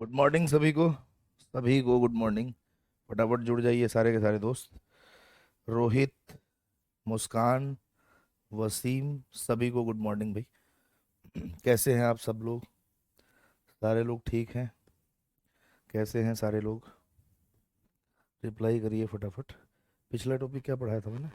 Good morning सभी को good morning. फटाफट जुड़ जाइए सारे के सारे दोस्त। रोहित, मुस्कान, वसीम, सभी को गुड मॉर्निंग भाई। कैसे हैं आप सब लोग? सारे लोग ठीक हैं? कैसे हैं सारे लोग? रिप्लाई करिए फटाफट। पिछला टॉपिक क्या पढ़ाया था मैंने?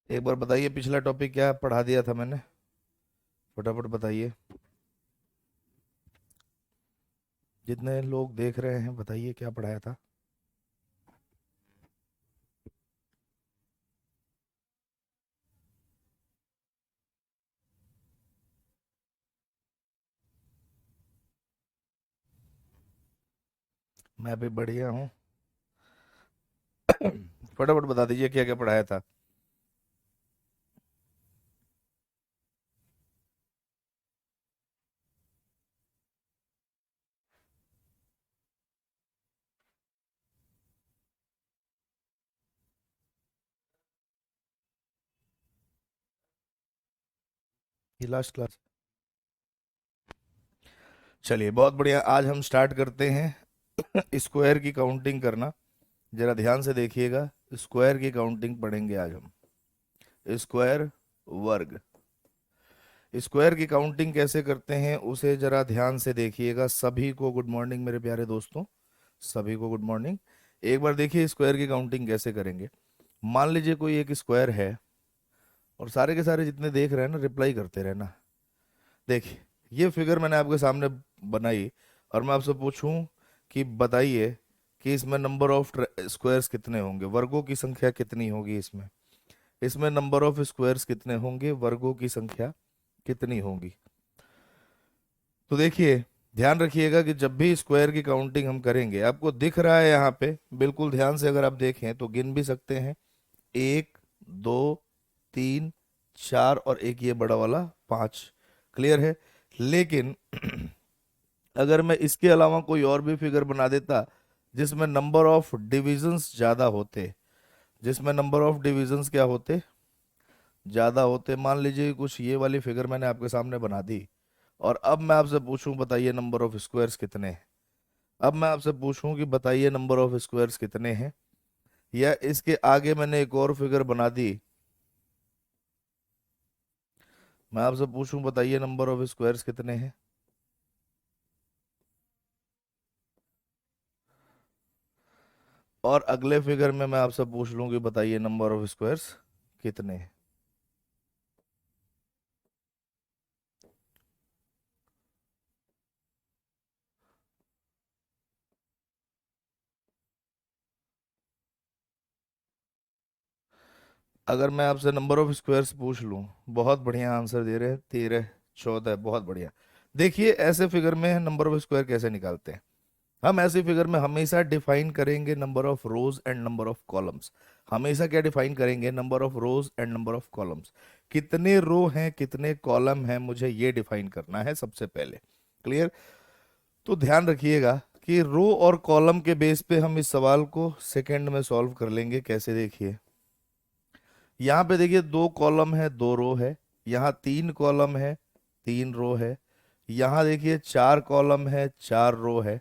एक बार बताइए, पिछला टॉपिक क्या पढ़ा दिया था मैंने? फटाफट बताइए। जितने लोग देख रहे हैं बताइए क्या पढ़ाया था। मैं भी बढ़िया हूँ। फटाफट बता दीजिए क्या क्या पढ़ाया था। ये लास्ट क्लास। चलिए बहुत बढ़िया, आज हम स्टार्ट करते हैं स्क्वायर की काउंटिंग करना। जरा ध्यान से देखिएगा। स्क्वायर की काउंटिंग पढ़ेंगे आज हम। स्क्वायर, वर्ग। स्क्वायर की काउंटिंग कैसे करते हैं उसे जरा ध्यान से देखिएगा। सभी को गुड मॉर्निंग मेरे प्यारे दोस्तों। सभी को गुड मॉर्निंग। एक बार देखिए स्क्वायर की काउंटिंग कैसे करेंगे। मान लीजिए कोई एक स्क्वायर है, और सारे के सारे जितने देख रहे हैं ना, रिप्लाई करते रहना। देखिए, ये फिगर मैंने आपके सामने बनाई, और मैं आपसे पूछूं कि बताइए कि इसमें नंबर ऑफ स्क्वायर्स कितने होंगे, वर्गों की संख्या कितनी होगी इसमें। इसमें नंबर ऑफ स्क्वायर्स कितने होंगे, वर्गों की संख्या कितनी होगी। तो देखिए, ध्यान रखिएगा कि जब भी स्क्वायर की काउंटिंग हम करेंगे, आपको दिख रहा है यहाँ पे, बिल्कुल ध्यान से अगर आप देखें तो गिन भी सकते हैं। एक, दो, तीन, चार, और एक ये बड़ा वाला पांच। क्लियर है? लेकिन अगर मैं इसके अलावा कोई और भी फिगर बना देता जिसमें नंबर ऑफ डिविजन्स ज्यादा होते, जिसमें नंबर ऑफ डिविजन्स क्या होते, ज्यादा होते। मान लीजिए कुछ ये वाली फिगर मैंने आपके सामने बना दी, और अब मैं आपसे पूछूं बताइए नंबर ऑफ स्क्वायर्स कितने हैं। अब मैं आपसे पूछूं कि बताइए नंबर ऑफ स्क्वायर्स कितने हैं, या इसके आगे मैंने एक और फिगर बना दी, मैं आपसे पूछूं बताइए नंबर ऑफ स्क्वायर्स कितने हैं। और अगले फिगर में मैं आपसे पूछ लूं कि बताइए नंबर ऑफ स्क्वायर्स कितने हैं। अगर मैं आपसे नंबर ऑफ स्क्वायर्स पूछ लूं, बहुत बढ़िया आंसर दे रहे हैं, 13, 14, बहुत बढ़िया। देखिए ऐसे फिगर में नंबर ऑफ स्क्वायर कैसे निकालते हैं। हम ऐसी फिगर में हमेशा डिफाइन करेंगे number of rose and number of columns. हमेशा क्या डिफाइन करेंगे? Number of rose and number of columns. कितने रो हैं, कितने कॉलम हैं, मुझे ये डिफाइन करना है सबसे पहले। क्लियर? तो ध्यान रखिएगा कि रो और कॉलम के बेस पे हम इस सवाल को सेकंड में सॉल्व कर लेंगे। कैसे? देखिए, यहाँ पे देखिए, दो कॉलम है, दो रो है। यहाँ तीन कॉलम है, तीन रो है। यहाँ देखिए चार कॉलम है, चार रो है।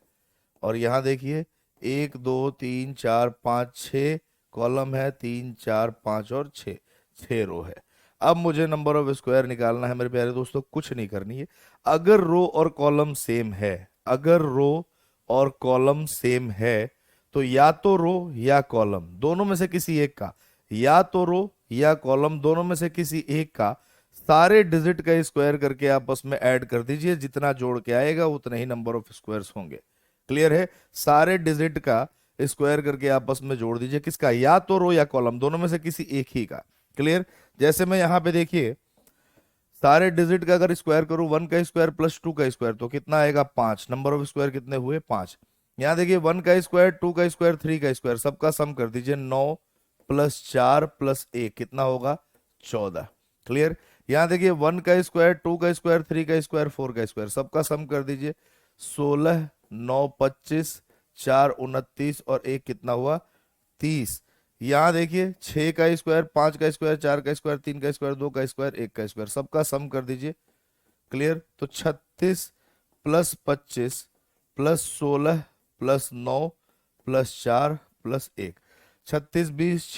और यहाँ देखिए, एक, दो, तीन, चार, पाँच, छः कॉलम है, तीन, चार, पाँच और छः, छः रो है। अब मुझे नंबर ऑफ स्क्वायर निकालना है मेरे प्यारे दोस्तों, कुछ नहीं करनी है। अगर रो और कॉलम सेम है, अगर रो और कॉलम सेम है, तो या तो रो या कॉलम दोनों में से किसी एक का, या तो रो या कॉलम दोनों में से किसी एक का सारे डिजिट का स्क्वायर करके आपस में ऐड कर दीजिए। जितना जोड़ के आएगा उतने ही नंबर ऑफ स्क्वायर्स होंगे। क्लियर है? सारे डिजिट का स्क्वायर करके आपस में जोड़ दीजिए। किसका? या तो रो या कॉलम दोनों में से किसी एक ही का। क्लियर? जैसे मैं यहां पे देखिए, सारे डिजिट का अगर स्क्वायर करूं, वन का स्क्वायर प्लस टू का स्क्वायर, तो कितना आएगा? पांच। नंबर ऑफ स्क्वायर कितने हुए? पांच। यहां देखिए, वन का स्क्वायर, टू का स्क्वायर, थ्री का स्क्वायर, सबका सम कर दीजिए। नौ प्लस चार प्लस एक कितना होगा? 14। क्लियर? यहां देखिए, वन का स्क्वायर, टू का स्क्वायर, थ्री का स्क्वायर, फोर का स्क्वायर, सबका सम कर दीजिए। 16, 9, 25, चार 29, और एक कितना हुआ? 30। यहाँ देखिए 6 का स्क्वायर, 5 का स्क्वायर, 4 का स्क्वायर, 3 का स्क्वायर, 2 का स्क्वायर, 1 का स्क्वायर, सबका सम कर दीजिए। क्लियर। तो 36 + 25 + 16 + 9 + 1, 36 20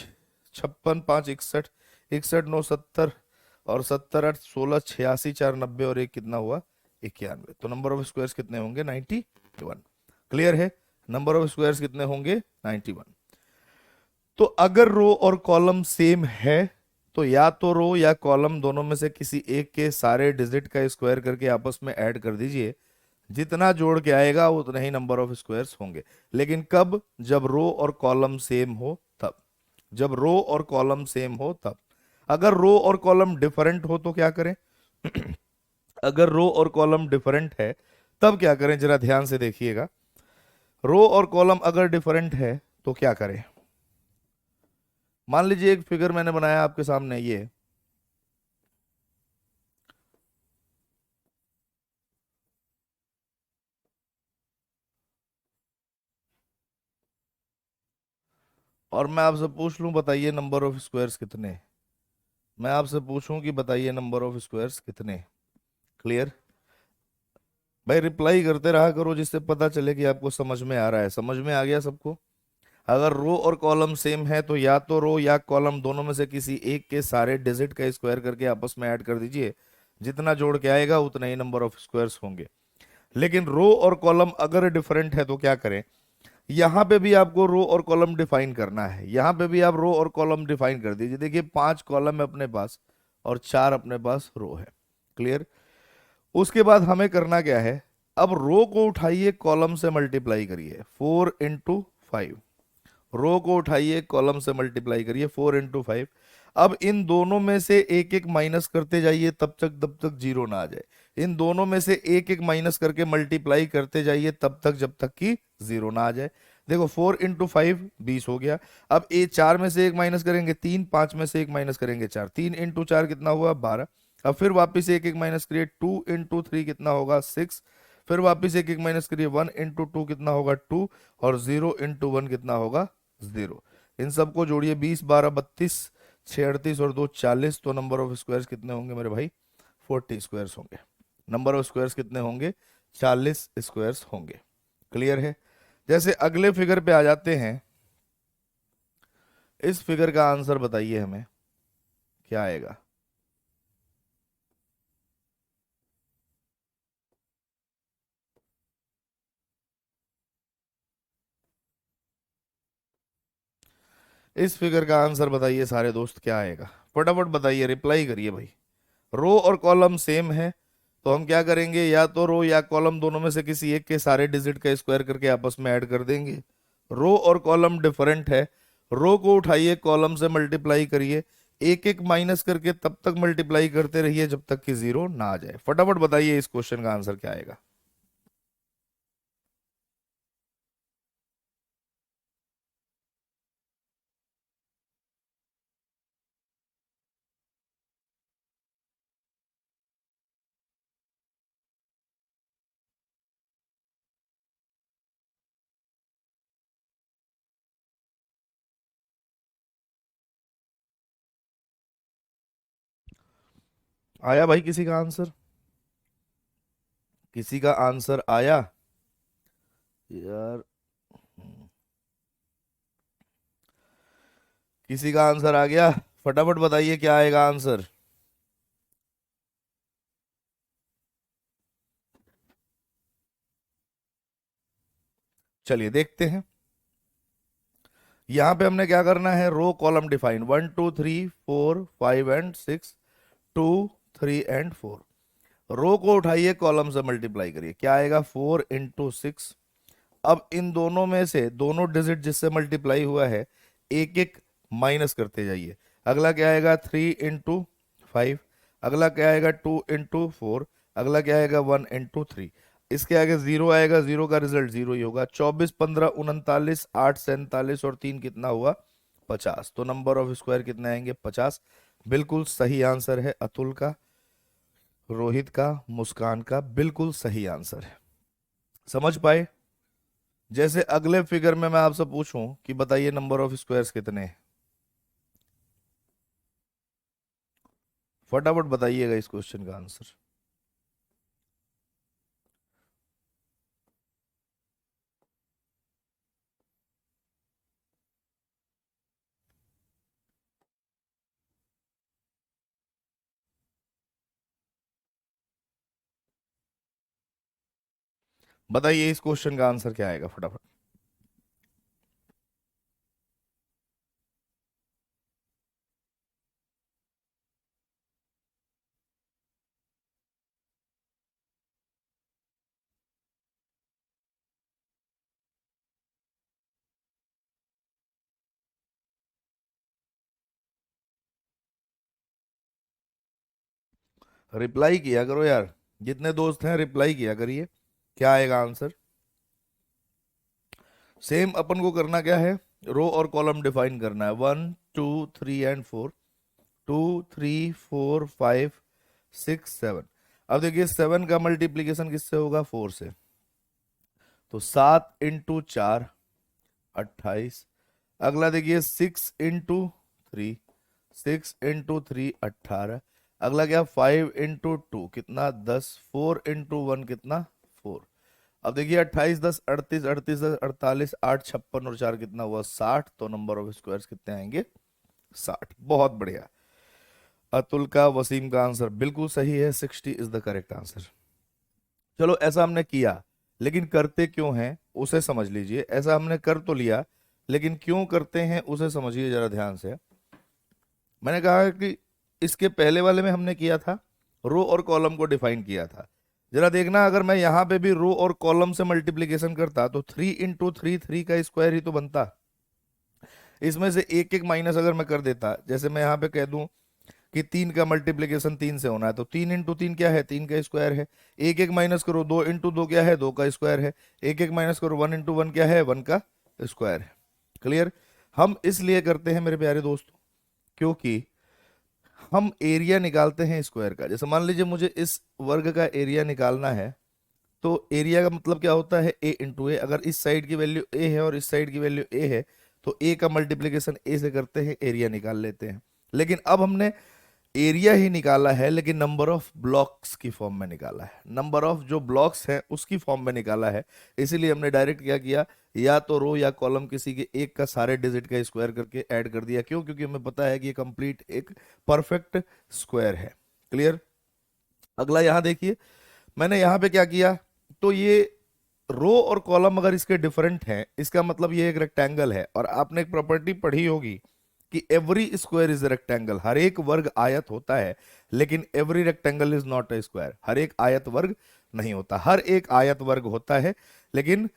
56 5 61, 61 9 70, और 70 8 16 86 4 90, और एक कितना हुआ 91। तो नंबर ऑफ स्क्वायर्स कितने होंगे 91। क्लियर है। नंबर ऑफ स्क्वायर्स कितने होंगे 91। तो अगर रो और कॉलम सेम है तो या तो रो या कॉलम दोनों में से किसी एक के सारे डिजिट का स्क्वायर करके आपस में ऐड कर दीजिए। जितना जोड़ के आएगा उतना ही नंबर ऑफ स्क्वायर्स होंगे। लेकिन कब? जब रो और कॉलम सेम हो तब। जब रो और कॉलम सेम हो तब। अगर रो और कॉलम डिफरेंट हो तो क्या करें? अगर रो और कॉलम डिफरेंट है तब क्या करें, जरा ध्यान से देखिएगा। रो और कॉलम अगर डिफरेंट है तो क्या करें? मान लीजिए एक फिगर मैंने बनाया आपके सामने, ये और मैं आपसे पूछ लूं बताइए नंबर ऑफ स्क्वायर्स कितने। मैं आपसे पूछूं कि बताइए नंबर ऑफ स्क्वायर्स कितने। क्लियर। भाई रिप्लाई करते रहा करो जिससे पता चले कि आपको समझ में आ रहा है। समझ में आ गया सबको? अगर रो और कॉलम सेम है तो या तो रो या कॉलम दोनों में से किसी एक के सारे डिजिट का स्क्वायर करके आपस में ऐड कर दीजिए। जितना जोड़ के आएगा उतना ही नंबर ऑफ स्क्वायर्स होंगे। लेकिन रो और कॉलम अगर डिफरेंट है तो क्या करें? यहां पे भी आपको रो और कॉलम डिफाइन करना है। यहां पे भी आप रो और कॉलम डिफाइन कर दीजिए। देखिए 5 कॉलम है अपने पास और 4 अपने पास रो है। क्लियर। उसके बाद हमें करना क्या है? अब रो को उठाइए, कॉलम से मल्टीप्लाई करिए, 4 × 5। रो को उठाइए, कॉलम से मल्टीप्लाई करिए, 4 × 5। अब इन दोनों में से एक एक माइनस करते जाइए तब तक जीरो ना आ जाए। इन दोनों में से एक एक माइनस करके मल्टीप्लाई करते जाइए तब तक जब तक कि जीरो ना आ जाए। देखो 4 × 5 20 हो गया। अब ए 4 में से एक माइनस करेंगे 3, 5 में से एक माइनस करेंगे 4, 3 × 4 कितना हुआ 12। अब फिर वापस एक एक माइनस करिए, 2 × 3 कितना होगा 6। फिर वापस एक एक माइनस करिए, 1 × 2 कितना होगा 2, और 0 × 1 कितना होगा 0। इन सबको जोड़िए, 20 12 32, 6 38 और 2 40। तो नंबर ऑफ स्क्वायर्स कितने होंगे मेरे भाई? 40 स्क्वायर्स होंगे। नंबर ऑफ स्क्वायर्स कितने होंगे? 40 स्क्वायर्स होंगे। क्लियर है। जैसे अगले फिगर पे आ जाते हैं। इस फिगर का आंसर बताइए हमें क्या आएगा। इस फिगर का आंसर बताइए सारे दोस्त, क्या आएगा? फटाफट बताइए, रिप्लाई करिए भाई। रो और कॉलम सेम है तो हम क्या करेंगे? या तो रो या कॉलम दोनों में से किसी एक के सारे डिजिट का स्क्वायर करके आपस में ऐड कर देंगे। रो और कॉलम डिफरेंट है, रो को उठाइए, कॉलम से मल्टीप्लाई करिए, एक एक माइनस करके तब तक मल्टीप्लाई करते रहिए जब तक कि जीरो ना आ जाए। फटाफट बताइए इस क्वेश्चन का आंसर क्या आएगा। आया भाई किसी का आंसर? किसी का आंसर आया यार? किसी का आंसर आ गया? फटाफट बताइए क्या आएगा आंसर। चलिए देखते हैं। यहां पे हमने क्या करना है? Row column define, 1 2 3 4 5 and 6, 2 3 and 4। Row को उठाइए, कॉलम से मल्टीप्लाई करिए, क्या आएगा 4 × 6। अब इन दोनों में से दोनों डिजिट जिससे मल्टीप्लाई हुआ है एक एक माइनस करते जाइए। अगला क्या आएगा 3 × 5। अगला क्या आएगा 2 × 4। अगला क्या आएगा 1 × 3। इसके आगे जीरो आएगा, जीरो का रिजल्ट जीरो ही होगा। 24 15 39, 8 47 और 3 कितना हुआ 50। तो नंबर ऑफ स्क्वायर कितने आएंगे 50। बिल्कुल सही आंसर है अतुल का, रोहित का, मुस्कान का, बिल्कुल सही आंसर है। समझ पाए? जैसे अगले फिगर में मैं आपसे पूछूं कि बताइए नंबर ऑफ स्क्वायर्स कितने हैं, फटाफट बताइएगा इस क्वेश्चन का आंसर। बताइए इस क्वेश्चन का आंसर क्या आएगा फटाफट। रिप्लाई किया करो यार, जितने दोस्त हैं रिप्लाई किया करिए, क्या आएगा आंसर। सेम अपन को करना क्या है, रो और कॉलम डिफाइन करना है, 1 2 3 एंड 4, 2 3 4 5 6 7। अब देखिए 7 का मल्टीप्लीकेशन किससे होगा, 4 से। तो 7 × 4 28। अगला देखिए 6 × 3, 6 × 3 18। अगला क्या, 5 × 2 कितना 10, 4 × 1 कितना 4। अब देखिए 28 10 38, 38 10 48, 8 56 और 4 कितना हुआ 60। तो नंबर ऑफ स्क्वायर्स कितने आएंगे, 60। बहुत बढ़िया। अतुल का वसीम का आंसर बिल्कुल सही है, 60 इज द करेक्ट आंसर। चलो ऐसा हमने किया, लेकिन करते क्यों हैं उसे समझ लीजिए। ऐसा हमने कर तो लिया, लेकिन क्यों करते हैं उसे समझिए जरा ध्यान से। मैंने कहा कि इसके पहले वाले में हमने किया था, रो और कॉलम को डिफाइन किया था। जरा देखना, अगर मैं यहां पे भी रो और कॉलम से मल्टीप्लीकेशन करता तो 3 × 3 3 का स्क्वायर ही तो बनता। इसमें से एक एक माइनस अगर मैं कर देता, जैसे मैं यहाँ पे कह दूं कि 3 का मल्टीप्लीकेशन 3 से होना है, तो 3 × 3 क्या है, 3 का स्क्वायर है। एक एक माइनस करो, 2 × 2 क्या है, 2 का स्क्वायर है। एक एक माइनस करो, 1 × 1 क्या है, 1 का स्क्वायर है। क्लियर। हम इसलिए करते हैं मेरे प्यारे दोस्तों, क्योंकि हम एरिया निकालते हैं स्क्वायर का। जैसे मान लीजिए मुझे इस वर्ग का एरिया निकालना है, तो एरिया का मतलब क्या होता है, A × A। अगर इस साइड की वैल्यू A है और इस साइड की वैल्यू A है, तो A का मल्टीप्लीकेशन A से करते हैं, एरिया निकाल लेते हैं। लेकिन अब हमने एरिया ही निकाला है, लेकिन नंबर ऑफ ब्लॉक्स की फॉर्म में निकाला है, नंबर ऑफ जो ब्लॉक्स हैं उसकी फॉर्म में निकाला है। इसीलिए हमने डायरेक्ट क्या किया, या तो रो या कॉलम किसी के एक का सारे डिजिट का स्क्वायर करके ऐड कर दिया। क्यों, क्योंकि हमें पता है कि ये कंप्लीट एक परफेक्ट स्क्वायर है। क्लियर। अगला यहां देखिए, मैंने यहां पे क्या किया, तो ये रो और कॉलम अगर इसके डिफरेंट हैं, इसका मतलब ये एक रेक्टेंगल है। और आपने एक प्रॉपर्टी पढ़ी होगी कि एवरी स्क्वायर इज रेक्टेंगल, हर एक वर्ग आयत होता है, लेकिन every rectangle is not a square. हर एक आयत वर्ग नहीं होता, हर एक आयत वर्ग होता है, लेकिन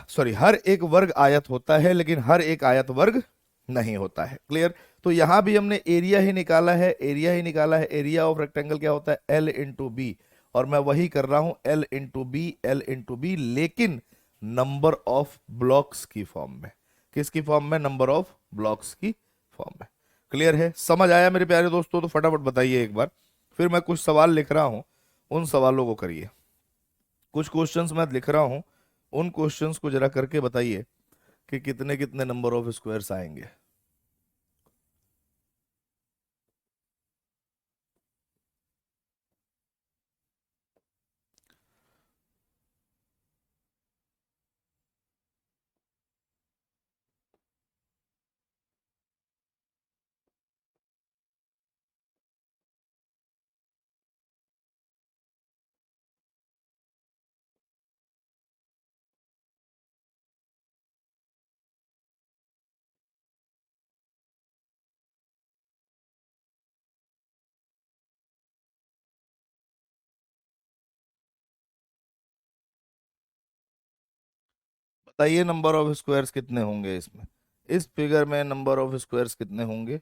सॉरी, हर एक वर्ग आयत होता है, लेकिन हर एक आयत वर्ग नहीं होता है। क्लियर। तो यहां भी हमने एरिया ही निकाला है, एरिया ही निकाला है। एरिया ऑफ रेक्टेंगल क्या होता है, L × B। और मैं वही कर रहा हूं, L × B, L × B, लेकिन नंबर ऑफ ब्लॉक्स की फॉर्म में। किसकी फॉर्म में, नंबर ऑफ ब्लॉक्स की फॉर्म में। क्लियर है, समझ आया मेरे प्यारे दोस्तों। तो फटाफट बताइए एक बार, फिर मैं कुछ सवाल लिख रहा हूं, उन सवालों को करिए। कुछ क्वेश्चंस मैं लिख रहा हूं, उन क्वेश्चंस को जरा करके बताइए कि कितने कितने नंबर ऑफ स्क्वायर्स आएंगे। बताइए नंबर ऑफ स्क्वायर्स कितने होंगे इसमें, इस फिगर में नंबर ऑफ स्क्वायर्स कितने होंगे।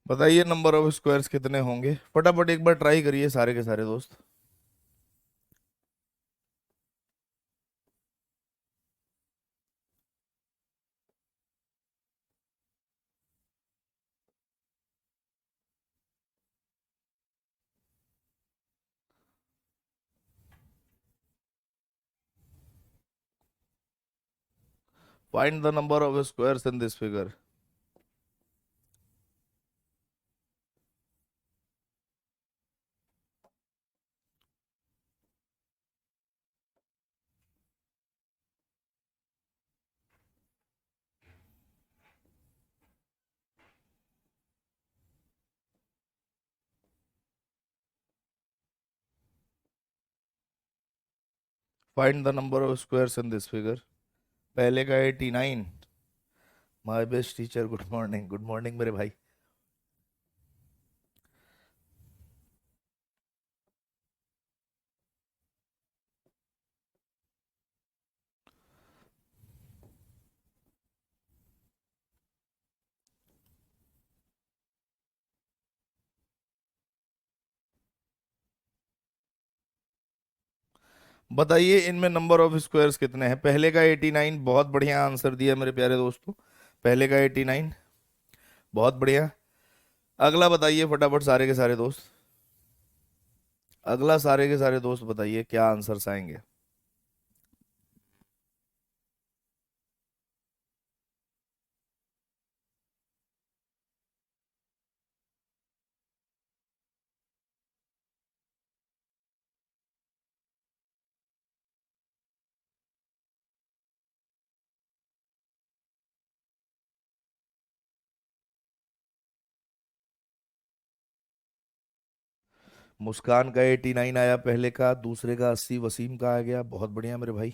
बताइए नंबर ऑफ स्क्वायर्स कितने होंगे, फटाफट एक बार ट्राई करिए सारे के सारे दोस्त। Find the number of squares in this figure. Find the number of squares in this figure. पहले का 89। My best teacher, good morning, good morning मेरे भाई। बताइए इनमें नंबर ऑफ स्क्वायर्स कितने हैं। पहले का 89, बहुत बढ़िया आंसर दिया मेरे प्यारे दोस्तों। पहले का 89, बहुत बढ़िया। अगला बताइए फटाफट सारे के सारे दोस्त। अगला सारे के सारे दोस्त बताइए क्या आंसर्स आएंगे। मुस्कान का 89 आया पहले का, दूसरे का 80 वसीम का आ गया, बहुत बढ़िया मेरे भाई।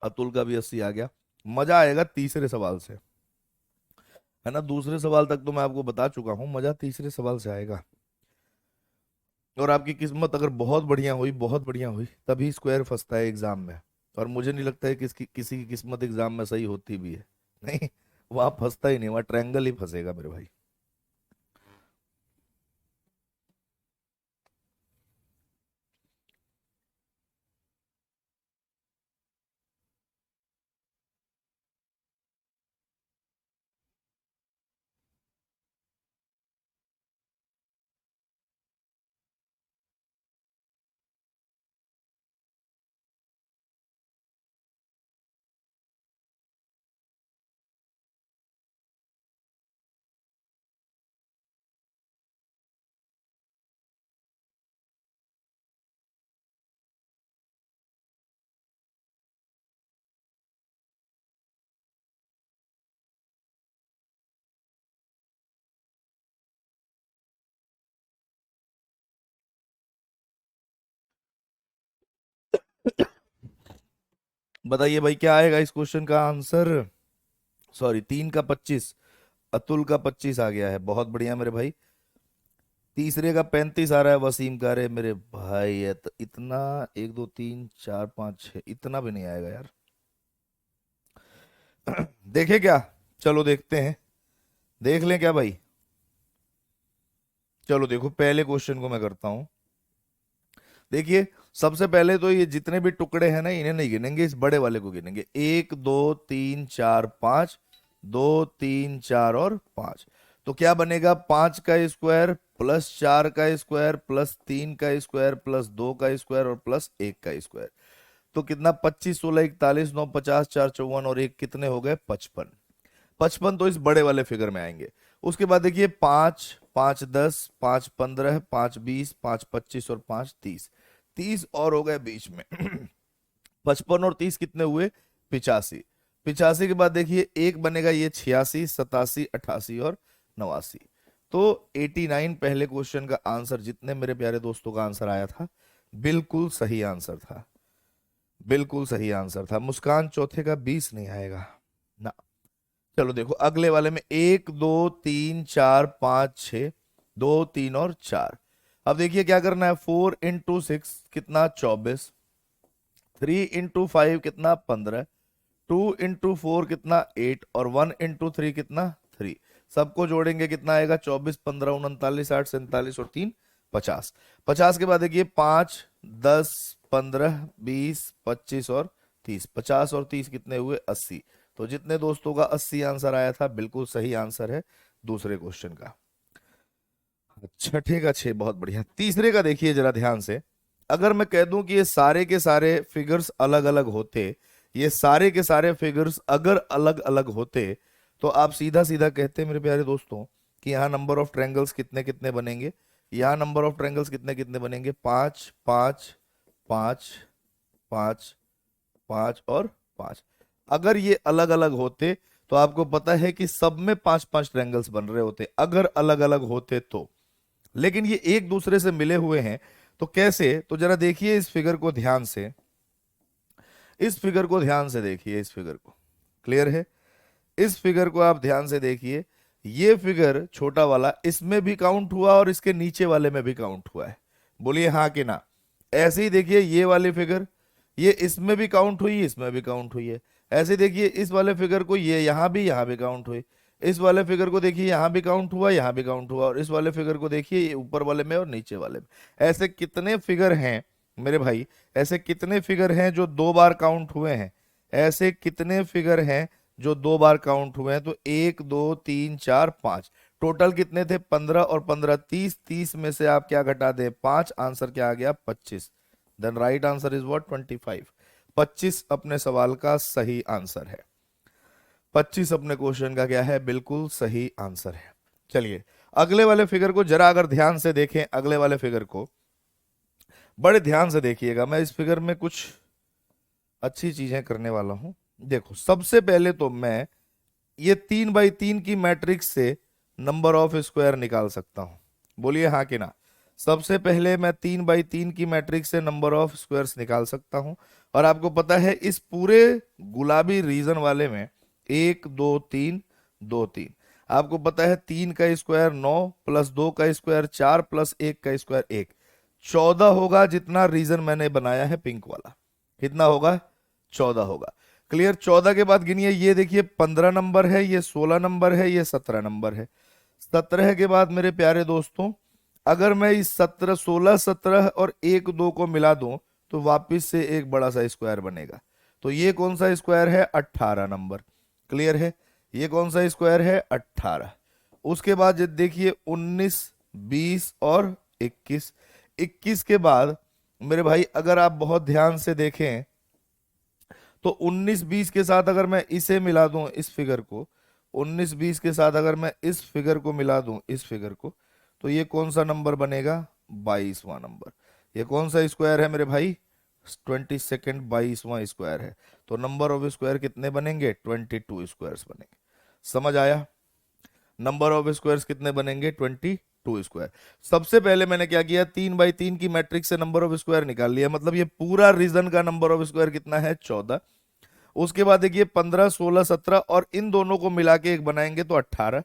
अतुल का भी 80 आ गया। मजा आएगा तीसरे सवाल से, है ना। दूसरे सवाल तक तो मैं आपको बता चुका हूं, मजा तीसरे सवाल से आएगा। और आपकी किस्मत अगर बहुत बढ़िया हुई, बहुत बढ़िया हुई, तभी स्क्वायर फंसता है एग्जाम में। और मुझे नहीं लगता है कि किसी की किस्मत एग्जाम में सही होती भी है। नहीं, वहां फंसता ही नहीं, वहां ट्रायंगल ही फंसेगा मेरे भाई। बताइए भाई क्या आएगा इस क्वेश्चन का आंसर। सॉरी, 3 का 25। अतुल का 25 आ गया है, बहुत बढ़िया मेरे भाई। तीसरे का 35 आ रहा है वसीम का। अरे मेरे भाई, है तो इतना, 1 2 3 4 5 6, इतना भी नहीं आएगा यार। देखे क्या? चलो देखते हैं, देख लें क्या भाई। चलो देखो, पहले क्वेश्चन को मैं करता हूं। देखिए, सबसे पहले तो ये जितने भी टुकड़े हैं ना, इन्हें नहीं गिनेंगे, इस बड़े वाले को गिनेंगे। 1 2 3 4 5, 2 3 4 और 5। तो क्या बनेगा? 5 का स्क्वायर प्लस 4 का स्क्वायर प्लस 3 का स्क्वायर प्लस 2 का स्क्वायर और प्लस 1 का स्क्वायर। तो कितना? 25 16 41 42 9 50 4 54 और एक कितने हो गए? 55। 55 तो इस बड़े वाले फिगर में आएंगे। उसके बाद देखिए, 5 5 10 5 15 5 20 5 25 और 5 30। 30 और हो गए बीच में। 55 और 30 कितने हुए? 85। 85 के बाद देखिए एक बनेगा, ये 86 87 88 और 89। तो 89 पहले क्वेश्चन का आंसर, जितने मेरे प्यारे दोस्तों का आंसर आया था, बिल्कुल सही आंसर था। बिल्कुल सही आंसर था। मुस्कान चौथे का 20 नहीं आएगा ना। चलो देखो अगले वाले में, 1 2 3 4 5 6, 2 3 और 4। अब देखिए क्या करना है। 4 × 6 कितना? 24। 3 × 5 कितना? 15। 2 × 4 कितना? 8। और 1 × 3 कितना? 3। सबको जोड़ेंगे कितना आएगा? 24 15 39 60 47 और 3 50। 50 के बाद देखिए, 5 10 15 20 25 और 30। 50 और 30 कितने हुए? 80। तो जितने दोस्तों का 80 आंसर आया था, बिल्कुल सही आंसर है दूसरे क्वेश्चन का। अच्छा ठीक है, 6 बहुत बढ़िया। तीसरे का देखिए जरा ध्यान से। अगर मैं कह दूं कि ये सारे के सारे फिगर्स अलग अलग होते, ये सारे के सारे फिगर्स अगर अलग अलग होते, तो आप सीधा सीधा कहते मेरे प्यारे दोस्तों कि यहाँ नंबर ऑफ ट्रायंगल्स कितने कितने बनेंगे, यहाँ नंबर ऑफ ट्रायंगल्स कितने कितने बनेंगे, 5 5 5 5 5 और 5। अगर ये अलग अलग होते तो आपको पता है कि सब में 5 5 ट्रायंगल्स बन रहे होते, अगर अलग अलग होते तो। लेकिन ये एक दूसरे से मिले हुए हैं, तो कैसे? तो जरा देखिए इस फिगर को ध्यान से, इस फिगर को ध्यान से देखिए, इस फिगर को। क्लियर है? इस फिगर को आप ध्यान से देखिए। ये फिगर छोटा वाला इसमें भी काउंट हुआ और इसके नीचे वाले में भी काउंट हुआ है। बोलिए हाँ कि ना? ऐसे ही देखिए ये वाली फिगर, ये इसमें भी काउंट हुई, इसमें भी काउंट हुई है। ऐसे देखिए इस वाले फिगर को, ये यहां भी काउंट हुई। इस वाले फिगर को देखिए, यहां भी काउंट हुआ, यहां भी काउंट हुआ, और इस वाले फिगर को देखिए, ये ऊपर वाले में और नीचे वाले में। ऐसे कितने फिगर हैं मेरे भाई? ऐसे कितने फिगर हैं जो 2 बार काउंट हुए हैं? ऐसे कितने फिगर हैं जो 2 बार काउंट हुए हैं? तो 1 2 3 4 5, टोटल कितने थे? 15 और 15 30, 30 में से आप क्या घटा दें? 5। आंसर क्या आ गया? 25। Then right answer is what? 25। 25 अपने सवाल का सही आंसर है। 25 अपने क्वेश्चन का क्या है? बिल्कुल सही आंसर है। चलिए अगले वाले फिगर को जरा अगर ध्यान से देखें, अगले वाले फिगर को बड़े ध्यान से देखिएगा। मैं इस फिगर में कुछ अच्छी चीजें करने वाला हूं। देखो सबसे पहले तो मैं ये 3 बाई 3 की मैट्रिक्स से नंबर ऑफ स्क्वायर निकाल सकता हूं। बोलिए हाँ कि ना? सबसे पहले मैं 3 बाई 3 की मैट्रिक्स से नंबर ऑफ स्क्वायर्स निकाल सकता हूं। और आपको पता है इस पूरे गुलाबी रीजन वाले में 1 2 3 2 3, आपको पता है 3 का स्क्वायर 9, +2 का स्क्वायर 4, +1 का स्क्वायर 1, 14 होगा जितना रीजन मैंने बनाया है पिंक वाला। कितना होगा? 14 होगा। क्लियर? 14 के बाद गिनिए, ये देखिए 15 नंबर है, ये 16 नंबर है, ये 17 नंबर है। 17 के बाद मेरे प्यारे दोस्तों, अगर मैं इस 17 16 17 और 1 2 को मिला दूं तो वापिस से एक बड़ा सा स्क्वायर बनेगा। तो ये कौन सा स्क्वायर है? 18 नंबर। क्लियर है? ये कौन सा स्क्वायर है? 18। उसके बाद ये देखिए 19 20 और 21। 21 के बाद मेरे भाई अगर आप बहुत ध्यान से देखें तो 19 20 के साथ अगर मैं इसे मिला दूं, इस फिगर को 19 20 के साथ अगर मैं इस फिगर को मिला दूं, इस फिगर को, तो ये कौन सा नंबर बनेगा? 22वां नंबर। ये कौन सा स्क्वायर है मेरे भाई? 22nd 22वां स्क्वायर है। तो नंबर ऑफ स्क्वायर कितने बनेंगे? 22 स्क्वायर्स बनेंगे। समझ आया? नंबर ऑफ स्क्वायर्स कितने बनेंगे? 22 स्क्वायर। सबसे पहले मैंने क्या किया? 3 बाई 3 की मैट्रिक्स से नंबर ऑफ स्क्वायर निकाल लिया, मतलब ये पूरा रीजन का नंबर ऑफ स्क्वायर कितना है? 14। उसके बाद देखिए 15 16 17 और इन दोनों को मिला के एक बनाएंगे तो 18।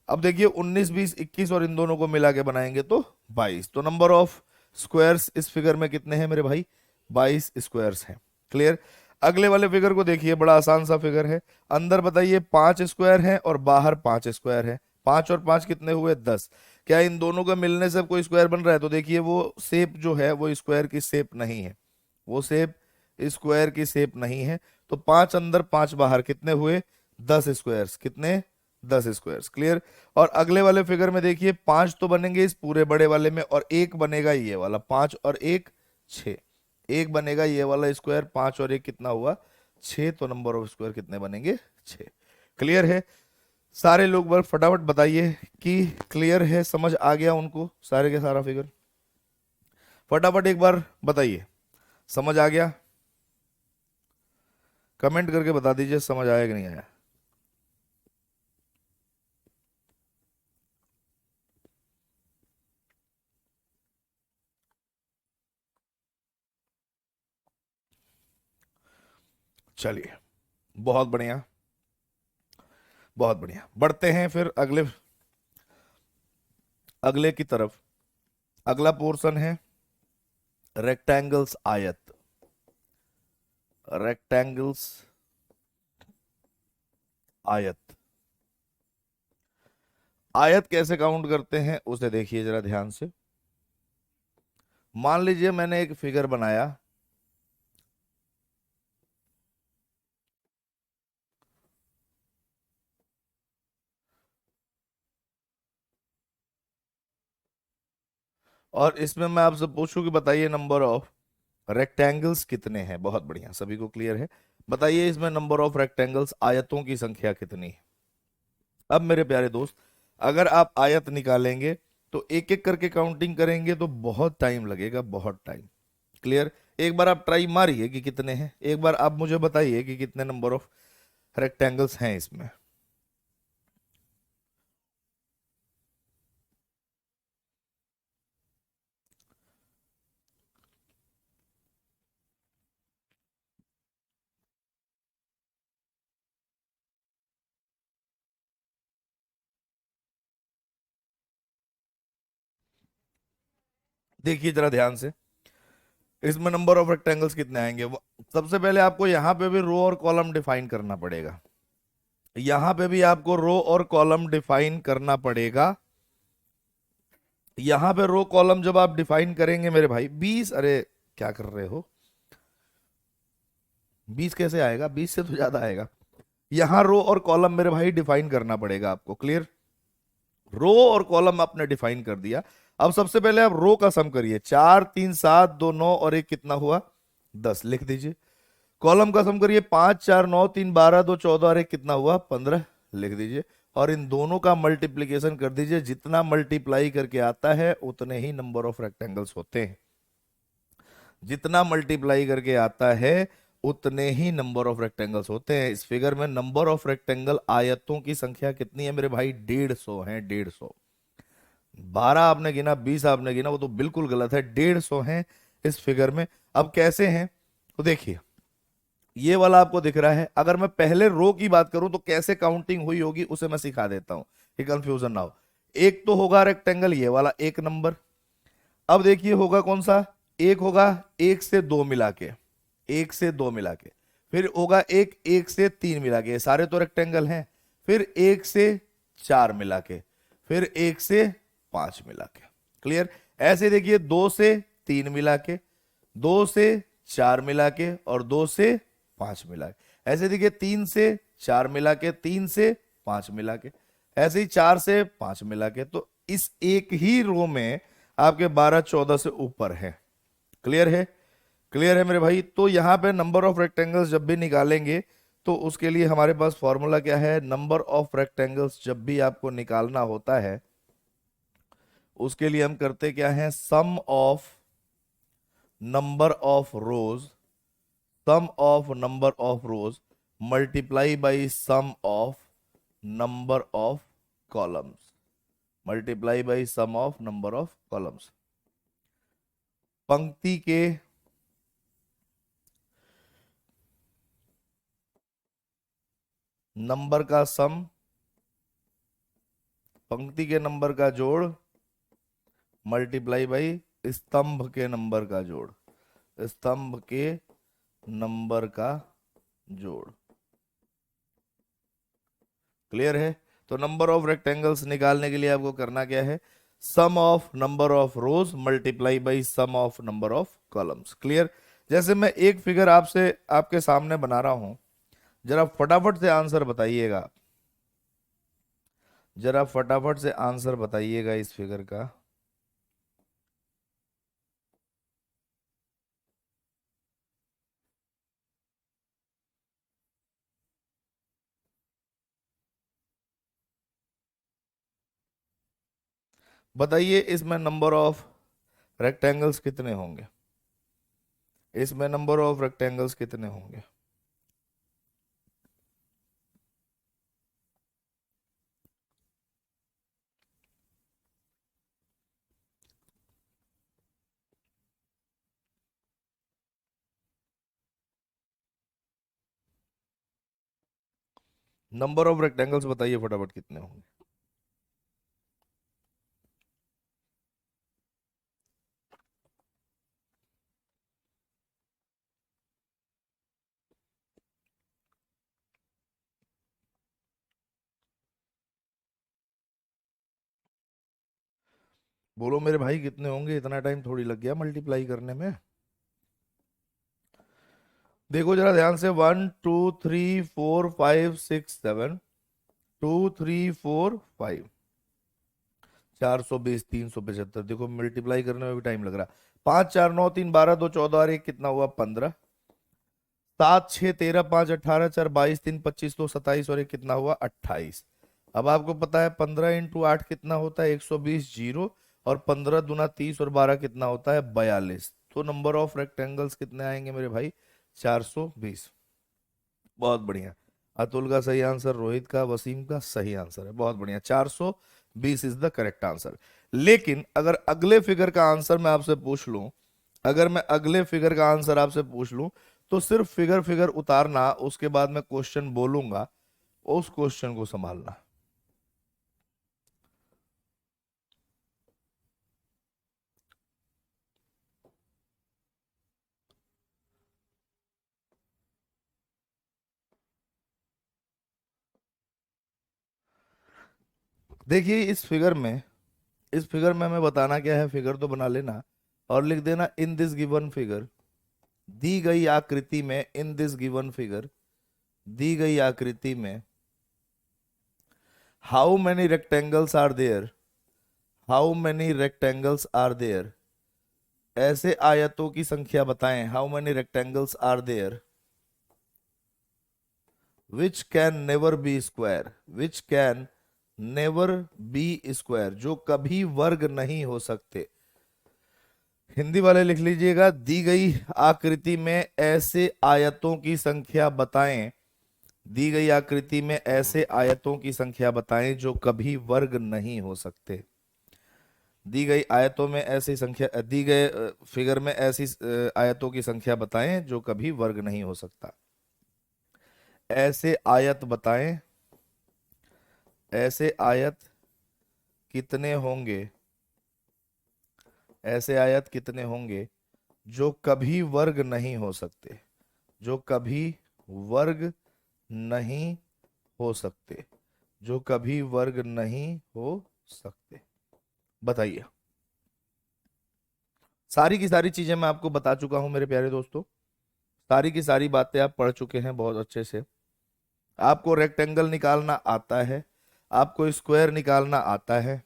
अब देखिए 19 20 21 और इन दोनों को मिला के बनाएंगे तो 22। तो नंबर ऑफ स्क्वायर्स इस फिगर में कितने हैं मेरे भाई? 22 स्क्वायर्स हैं। क्लियर? अगले वाले फिगर को देखिए, बड़ा आसान सा फिगर है। अंदर बताइए 5 स्क्वायर हैं और बाहर 5 स्क्वायर है। 5 और 5 कितने हुए? 10। क्या इन दोनों का मिलने से कोई स्क्वायर बन रहा है? तो देखिए वो शेप जो है वो स्क्वायर की शेप नहीं है, वो शेप स्क्वायर की शेप नहीं है। तो 5 अंदर 5 बाहर कितने हुए? 10 स्क्वायर्स। कितने? 10 स्क्वायर्स। क्लियर? और अगले वाले फिगर में देखिए 5 तो बनेंगे इस पूरे बड़े वाले में और एक बनेगा ये वाला। 5 और 1 6, एक बनेगा ये वाला स्क्वायर। 5 और 1 कितना हुआ? 6। तो नंबर ऑफ स्क्वायर कितने बनेंगे? 6। क्लियर है? सारे लोग बार फटाफट बताइए कि क्लियर है, समझ आ गया उनको सारे के सारा फिगर? फटाफट एक बार बताइए, समझ आ गया? कमेंट करके बता दीजिए समझ आया कि नहीं आया। चलिए बहुत बढ़िया, बहुत बढ़िया। बढ़ते हैं फिर अगले अगले की तरफ। अगला पोर्शन है रेक्टेंगल्स, आयत। रेक्टेंगल्स, आयत। आयत कैसे काउंट करते हैं उसे देखिए जरा ध्यान से। मान लीजिए मैंने एक फिगर बनाया, और इसमें मैं आपसे पूछूं कि बताइए नंबर ऑफ रेक्टेंगल्स कितने हैं। बहुत बढ़िया, सभी को क्लियर है। बताइए इसमें नंबर ऑफ रेक्टेंगल्स, आयतों की संख्या कितनी है। अब मेरे प्यारे दोस्त, अगर आप आयत निकालेंगे तो एक एक करके काउंटिंग करेंगे तो बहुत टाइम लगेगा, बहुत टाइम। क्लियर। एक बार आप ट्राई मारिए कि कितने हैं, एक बार आप मुझे बताइए कि कितने नंबर ऑफ रेक्टेंगल्स हैं इसमें। देखिए जरा ध्यान से, इसमें नंबर ऑफ रेक्टेंगल्स कितने आएंगे। सबसे पहले आपको यहां पे भी रो और कॉलम डिफाइन करना पड़ेगा। यहां पे भी आपको रो और कॉलम डिफाइन करना पड़ेगा। यहां पे रो कॉलम जब आप डिफाइन करेंगे मेरे भाई, 20, अरे क्या कर रहे हो, 20 कैसे आएगा, 20 से तो ज्यादा आएगा। यहां रो और कॉलम मेरे भाई डिफाइन करना पड़ेगा आपको। क्लियर। रो और कॉलम आपने डिफाइन कर दिया। अब सबसे पहले आप रो का सम करिए, 4 3 7 2 9 और एक कितना हुआ, 10, लिख दीजिए। कॉलम का सम करिए, 5 4 9 3 12 2 14 और एक कितना हुआ, 15, लिख दीजिए। और इन दोनों का मल्टीप्लीकेशन कर दीजिए, जितना मल्टीप्लाई करके आता है उतने ही नंबर ऑफ रेक्टेंगल्स होते हैं। जितना मल्टीप्लाई करके आता है उतने ही नंबर ऑफ रेक्टेंगल्स होते हैं। इस फिगर में नंबर ऑफ रेक्टेंगल, आयतों की संख्या कितनी है मेरे भाई, 150 है, 150। 12 आपने गिना, 20 आपने गिना, वो तो बिल्कुल गलत है, 150 है इस फिगर में। अब कैसे हैं तो देखिए, ये वाला आपको दिख रहा है। अगर मैं पहले रो की बात करूं तो कैसे काउंटिंग हुई होगी उसे मैं सिखा देता हूं कि कंफ्यूजन ना हो। एक तो होगा रेक्टेंगल ये वाला, एक नंबर। अब देखिए होगा कौन सा, एक होगा एक से दो मिला के, एक से दो मिला के। फिर होगा एक एक से तीन मिला के, ये सारे तो रेक्टेंगल हैं। फिर एक से चार मिला के, फिर एक से पांच मिला के। क्लियर। ऐसे देखिए, दो से तीन मिला के, दो से चार मिला के और दो से पांच मिला के। ऐसे देखिए, तीन से चार मिला के, तीन से पांच मिला के, ऐसे ही चार से पांच मिला के। तो इस एक ही रो में आपके 12 14 से ऊपर है। क्लियर है, क्लियर है मेरे भाई। तो यहां पे नंबर ऑफ रेक्टेंगल्स जब भी निकालेंगे तो उसके लिए हमारे पास फॉर्मूला क्या है, नंबर ऑफ रेक्टेंगल्स जब भी आपको निकालना होता है उसके लिए हम करते क्या है, sum of number of rows, sum of number of rows multiply by sum of number of columns, multiply by sum of number of columns. पंक्ति के नंबर का सम, पंक्ति के नंबर का जोड़, मल्टीप्लाई बाई स्तंभ के नंबर का जोड़, स्तंभ के नंबर का जोड़। क्लियर है। तो नंबर ऑफ रेक्टेंगल्स निकालने के लिए आपको करना क्या है, sum of number of rows multiply by sum of number of columns. Clear. जैसे मैं एक फिगर आपसे आपके सामने बना रहा हूं, जरा फटाफट से आंसर बताइएगा, जरा फटाफट से आंसर बताइएगा इस फिगर का। बताइए इसमें नंबर ऑफ रेक्टेंगल्स कितने होंगे, इसमें नंबर ऑफ रेक्टेंगल्स कितने होंगे। नंबर ऑफ रेक्टेंगल्स बताइए फटाफट कितने होंगे। बोलो मेरे भाई कितने होंगे, इतना टाइम थोड़ी लग गया मल्टीप्लाई करने में। देखो जरा ध्यान से, 1 2 3 4 5 6 7, 2 3 4 5, 420, 375, देखो मल्टीप्लाई करने में भी टाइम लग रहा। 5 4 9 3 12 2 14 और 1 कितना हुआ 15, 7 6 13 5 18 4 22 3 25 2 27 और 1 कितना हुआ 28। अब आपको पता है 15 × 8 कितना होता है 120 जीरो, और 15 दूना 30 और 12 कितना होता है 42। तो नंबर ऑफ रेक्टेंगल्स कितने आएंगे मेरे भाई 420। बहुत बढ़िया। अतुल का सही आंसर, रोहित का, वसीम का सही आंसर है, बहुत बढ़िया, 420 इज द करेक्ट आंसर। लेकिन अगर अगले फिगर का आंसर मैं आपसे पूछ लूं, अगर मैं अगले फिगर का आंसर आपसे पूछ लूं, तो सिर्फ फिगर फिगर उतारना, उसके बाद मैं क्वेश्चन बोलूंगा, उस क्वेश्चन को संभालना। देखिए इस फिगर में हमें बताना क्या है, फिगर तो बना लेना और लिख देना इन दिस गिवन फिगर, दी गई आकृति में, इन दिस गिवन फिगर, दी गई आकृति में, how many rectangles are there, how many rectangles are there, ऐसे आयतों की संख्या बताएं, how many rectangles are there which can never be square, which can never be square, जो कभी वर्ग नहीं हो सकते। हिंदी वाले लिख लीजिएगा, दी गई आकृति में ऐसे आयतों की संख्या बताएं, दी गई आकृति में ऐसे आयतों की संख्या बताएं जो कभी वर्ग नहीं हो सकते। दी गई आयतों में ऐसी संख्या, दी गए फिगर में ऐसी आयतों की संख्या बताएं जो कभी वर्ग नहीं हो सकता। ऐसे आयत बताएं, ऐसे आयत कितने होंगे, ऐसे आयत कितने होंगे जो कभी वर्ग नहीं हो सकते, जो कभी वर्ग नहीं हो सकते, जो कभी वर्ग नहीं हो सकते। बताइए। सारी की सारी चीजें मैं आपको बता चुका हूं मेरे प्यारे दोस्तों, सारी की सारी बातें आप पढ़ चुके हैं बहुत अच्छे से। आपको रेक्टेंगल निकालना आता है, आपको स्क्वायर निकालना आता है।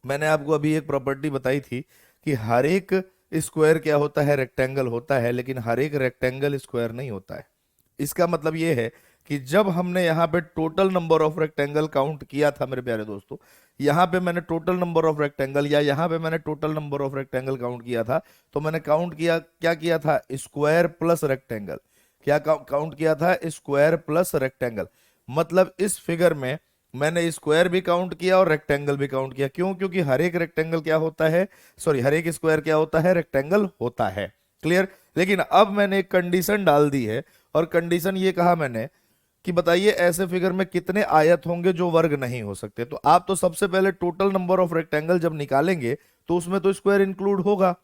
मैंने आपको अभी एक प्रॉपर्टी बताई थी कि हर एक स्क्वायर क्या होता है, रेक्टेंगल होता है, लेकिन हर एक रेक्टेंगल स्क्वायर नहीं होता है। इसका मतलब ये है कि जब हमने यहाँ पे total number of rectangle count किया था मेरे प्यारे दोस्तों, यहाँ पे मैंने टोटल नंबर ऑफ रेक्टेंगल, या यहाँ पे मैंने total number of rectangle count किया था, तो मैंने काउंट किया, क्या किया था, स्क्वायर प्लस रेक्टेंगल। क्या काउंट किया था, स्क्वायर प्लस रेक्टेंगल। मतलब इस फिगर में मैंने स्क्वायर भी काउंट किया और रेक्टेंगल भी काउंट किया। क्यों? क्योंकि हर एक रेक्टेंगल क्या होता है, सॉरी, हर एक स्क्वायर क्या होता है, रेक्टेंगल होता है। क्लियर? लेकिन अब मैंने एक कंडीशन डाल दी है, और कंडीशन ये कहा मैंने कि बताइए ऐसे फिगर में कितने आयत होंगे जो वर्ग नहीं हो सकते। तो आप तो सबसे पहले टोटल नंबर ऑफ रेक्टेंगल जब निकालेंगे तो उसमें तो स्क्वायर इंक्लूड होगा,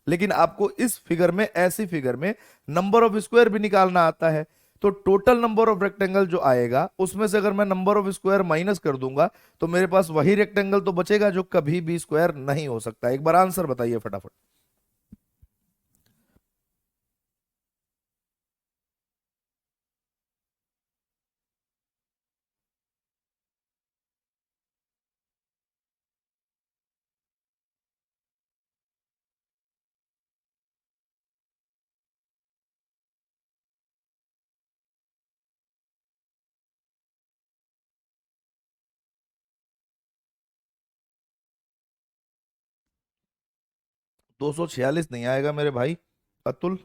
लेकिन आपको इस फिगर में, ऐसी फिगर में नंबर ऑफ स्क्वायर भी निकालना आता है। तो टोटल नंबर ऑफ रेक्टेंगल जो आएगा उसमें से अगर मैं नंबर ऑफ स्क्वायर माइनस कर दूंगा तो मेरे पास वही रेक्टेंगल तो बचेगा जो कभी भी स्क्वायर नहीं हो सकता। एक बार आंसर बताइए फटाफट। 246 नहीं आएगा मेरे भाई अतुल,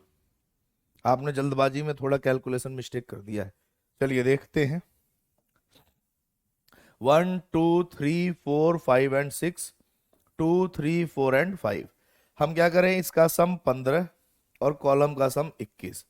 आपने जल्दबाजी में थोड़ा कैलकुलेशन मिस्टेक कर दिया है। चलिए देखते हैं। 1 2 3 4 5 एंड 6, 2 3 4 एंड 5। हम क्या करें, इसका सम 15 और कॉलम का सम 21।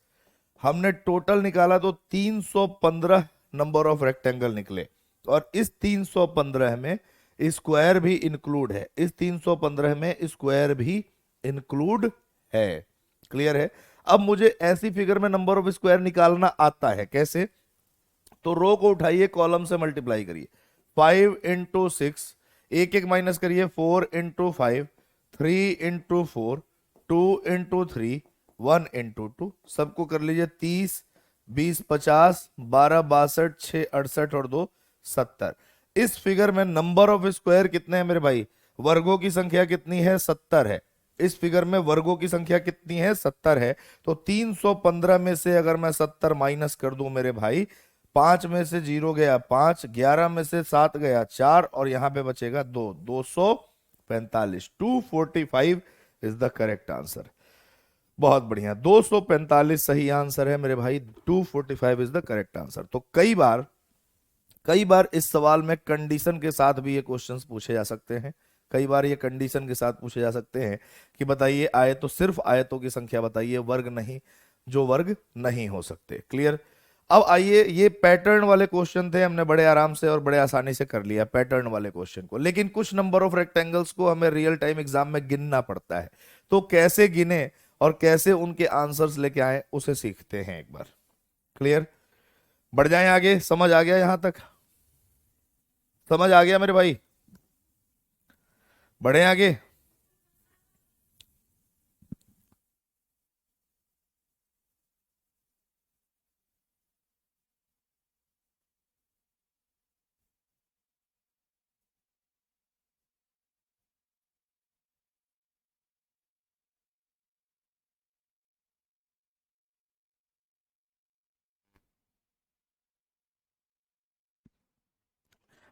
हमने टोटल निकाला तो 315 नंबर ऑफ रेक्टेंगल निकले, और इस 315 में स्क्वायर भी इंक्लूड है, इस 315 में स्क्वायर भी इंक्लूड है। क्लियर है? अब मुझे ऐसी फिगर में नंबर ऑफ स्क्वायर निकालना आता है। कैसे? तो रो को उठाइए, कॉलम से मल्टीप्लाई करिए, 5 × 6, एक एक माइनस करिए, 4 × 5, 3 × 4, 2 × 3, 1 × 2, सबको कर लीजिए 30, 20, 50, 12, 62, 6, 68 और 2, 70। इस फिगर में नंबर ऑफ स्क्वायर कितने हैं मेरे भाई, वर्गों की संख्या कितनी है? 70 है। इस फिगर में वर्गों की संख्या कितनी है? 70 है। तो 315 में से अगर मैं 70 माइनस कर दूं मेरे भाई, 5 में से 0 गया 5, 11 में से 7 गया 4, और यहां पे बचेगा 2, 245। 245 इज द करेक्ट आंसर। बहुत बढ़िया, 245 सही आंसर है मेरे भाई। 245 इज द करेक्ट आंसर। तो कई बार इस सवाल में कंडीशन के साथ भी ये क्वेश्चंस पूछे जा सकते हैं। कई बार ये कंडीशन के साथ पूछे जा सकते हैं कि बताइए आयतों, सिर्फ आयतों की संख्या बताइए, वर्ग नहीं, जो वर्ग नहीं हो सकते। क्लियर। अब आइए, ये पैटर्न वाले क्वेश्चन थे, हमने बड़े आराम से और बड़े आसानी से कर लिया पैटर्न वाले क्वेश्चन को। लेकिन कुछ नंबर ऑफ रेक्टेंगल्स को हमें रियल टाइम एग्जाम में गिनना पड़ता है। तो कैसे गिने और कैसे उनके आंसर्स लेके आए, उसे सीखते हैं एक बार। क्लियर। बढ़ जाएं आगे। समझ आ गया यहां तक? समझ आ गया मेरे भाई? बढ़े आगे।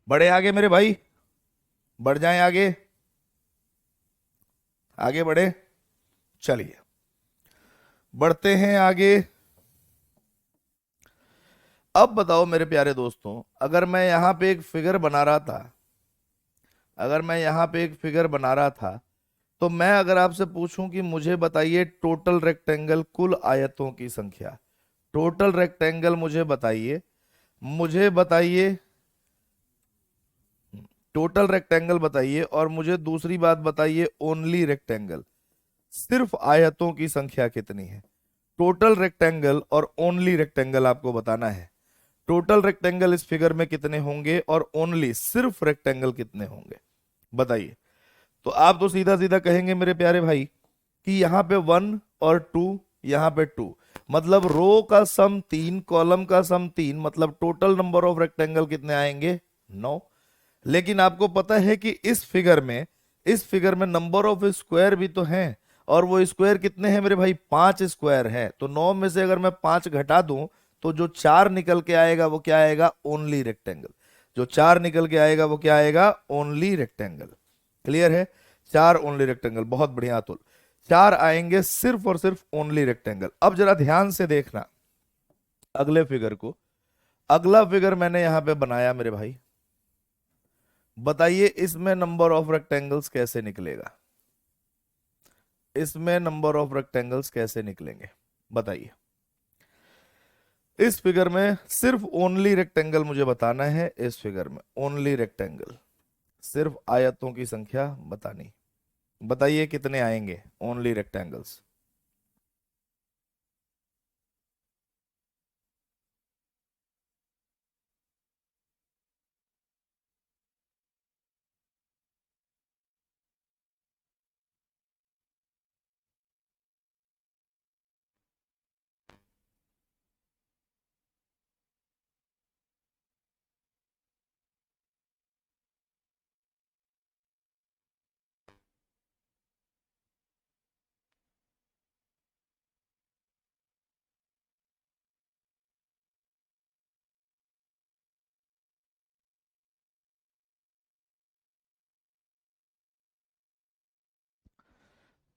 बढ़े आगे मेरे भाई। बढ़ जाएं आगे। आगे बढ़े। चलिए बढ़ते हैं आगे। अब बताओ मेरे प्यारे दोस्तों, अगर मैं यहां पे एक फिगर बना रहा था, अगर मैं यहां पे एक फिगर बना रहा था, तो मैं अगर आपसे पूछूं कि मुझे बताइए टोटल रेक्टेंगल, कुल आयतों की संख्या, टोटल रेक्टेंगल मुझे बताइए टोटल रेक्टेंगल बताइए, और मुझे दूसरी बात बताइए ओनली रेक्टेंगल, सिर्फ आयतों की संख्या कितनी है? टोटल रेक्टेंगल और ओनली रेक्टेंगल आपको बताना है। टोटल रेक्टेंगल इस फिगर में कितने होंगे और ओनली सिर्फ रेक्टेंगल कितने होंगे, बताइए। तो आप तो सीधा सीधा कहेंगे मेरे प्यारे भाई कि यहां पे 1 और 2, यहां पे 2, मतलब रो का सम 3, कॉलम का सम 3, मतलब टोटल नंबर ऑफ रेक्टेंगल कितने आएंगे? 9। लेकिन आपको पता है कि इस फिगर में नंबर ऑफ स्क्वायर भी तो हैं, और वो स्क्वायर कितने हैं मेरे भाई? 5 स्क्वायर है। तो 9 में से अगर मैं 5 घटा दूं, तो जो 4 निकल के आएगा वो क्या आएगा? Only rectangle. जो 4 निकल के आएगा वो क्या आएगा? Only rectangle. क्लियर है? 4 ओनली रेक्टेंगल। बहुत बढ़िया अतुल। 4 आएंगे सिर्फ और सिर्फ ओनली रेक्टेंगल। अब जरा ध्यान से देखना अगले फिगर को। अगला फिगर मैंने यहां पे बनाया मेरे भाई, बताइए इसमें नंबर ऑफ रेक्टेंगल्स कैसे निकलेगा? इसमें नंबर ऑफ रेक्टेंगल्स कैसे निकलेंगे, बताइए। इस फिगर में सिर्फ ओनली रेक्टेंगल मुझे बताना है। इस फिगर में ओनली रेक्टेंगल, सिर्फ आयतों की संख्या बतानी। बताइए कितने आएंगे ओनली रेक्टेंगल्स?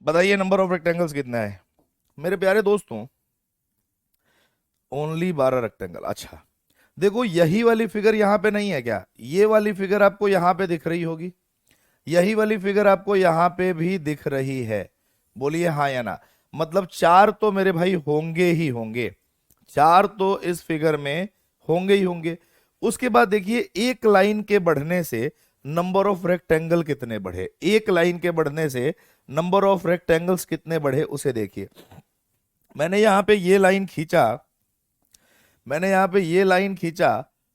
बताइए नंबर ऑफ रेक्टेंगल्स कितना है मेरे प्यारे दोस्तों? Only 12 rectangle. अच्छा, देखो यही वाली फिगर यहां पे नहीं है क्या? ये वाली फिगर आपको यहां पे दिख रही होगी, यही वाली फिगर आपको यहां पे भी दिख रही है। बोलिए हाँ या ना। मतलब 4 तो मेरे भाई होंगे ही होंगे, 4 तो इस फिगर में होंगे ही होंगे। उसके बाद देखिए एक लाइन के बढ़ने से नंबर ऑफ रेक्टेंगल कितने बढ़े, एक लाइन के बढ़ने से नंबर ऑफ रेक्टेंगल्स कितने बढ़े उसे देखिए। मैंने यहां पे ये लाइन खींचा, मैंने यहां पे ये लाइन खींचा,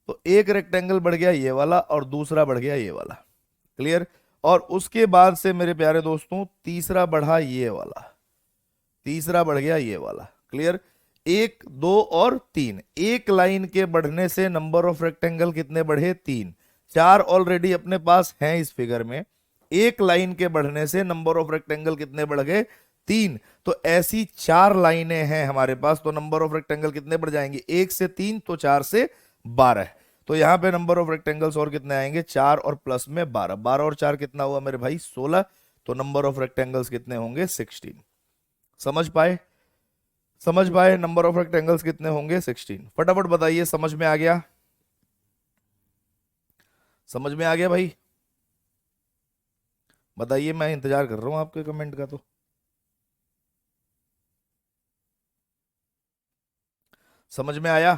तो एक रेक्टेंगल बढ़ गया ये वाला और दूसरा बढ़ गया ये वाला। क्लियर। और उसके बाद से मेरे प्यारे दोस्तों तीसरा बढ़ा ये वाला, तीसरा बढ़ गया ये वाला। क्लियर। 1, 2 और 3, एक लाइन के बढ़ने से नंबर ऑफ रेक्टेंगल कितने बढ़े? 3। 4 ऑलरेडी अपने पास हैं इस फिगर में, एक लाइन के बढ़ने से नंबर ऑफ रेक्टेंगल कितने बढ़ गए? 3। तो ऐसी 4 लाइनें हैं हमारे पास, तो नंबर ऑफ रेक्टेंगल कितने बढ़ जाएंगे? 1 से 3, तो 4 से 12। तो यहां पे नंबर ऑफ रेक्टेंगल्स और कितने आएंगे? 4 और प्लस में 12। 12 और 4 कितना हुआ मेरे भाई? 16। तो नंबर ऑफ रेक्टेंगल्स कितने होंगे? 16। समझ पाए? समझ पाए? नंबर ऑफ रेक्टेंगल्स कितने होंगे? 16। फटाफट बताइए, समझ में आ गया? समझ में आ गया भाई? बताइए, मैं इंतजार कर रहा हूं आपके कमेंट का। तो समझ में आया?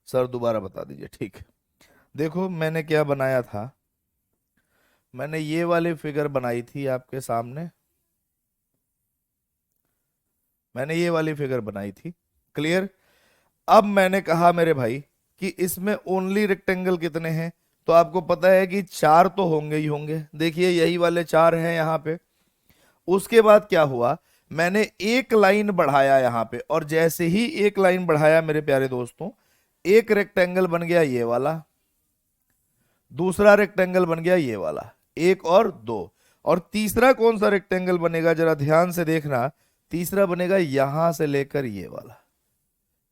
सर दोबारा बता दीजिए। ठीक है, देखो मैंने क्या बनाया था। मैंने ये वाली फिगर बनाई थी आपके सामने। मैंने ये वाली फिगर बनाई थी। क्लियर? अब मैंने कहा मेरे भाई कि इसमें ओनली रेक्टेंगल कितने हैं? तो आपको पता है कि 4 तो होंगे ही होंगे। देखिए यही वाले 4 हैं यहां पे। उसके बाद क्या हुआ? मैंने एक लाइन बढ़ाया यहां पे, और जैसे ही एक लाइन बढ़ाया मेरे प्यारे दोस्तों, एक रेक्टेंगल बन गया ये वाला, दूसरा रेक्टेंगल बन गया ये वाला, एक और दो। और तीसरा कौन सा रेक्टेंगल बनेगा? जरा ध्यान से देखना। तीसरा बनेगा यहां से लेकर ये वाला।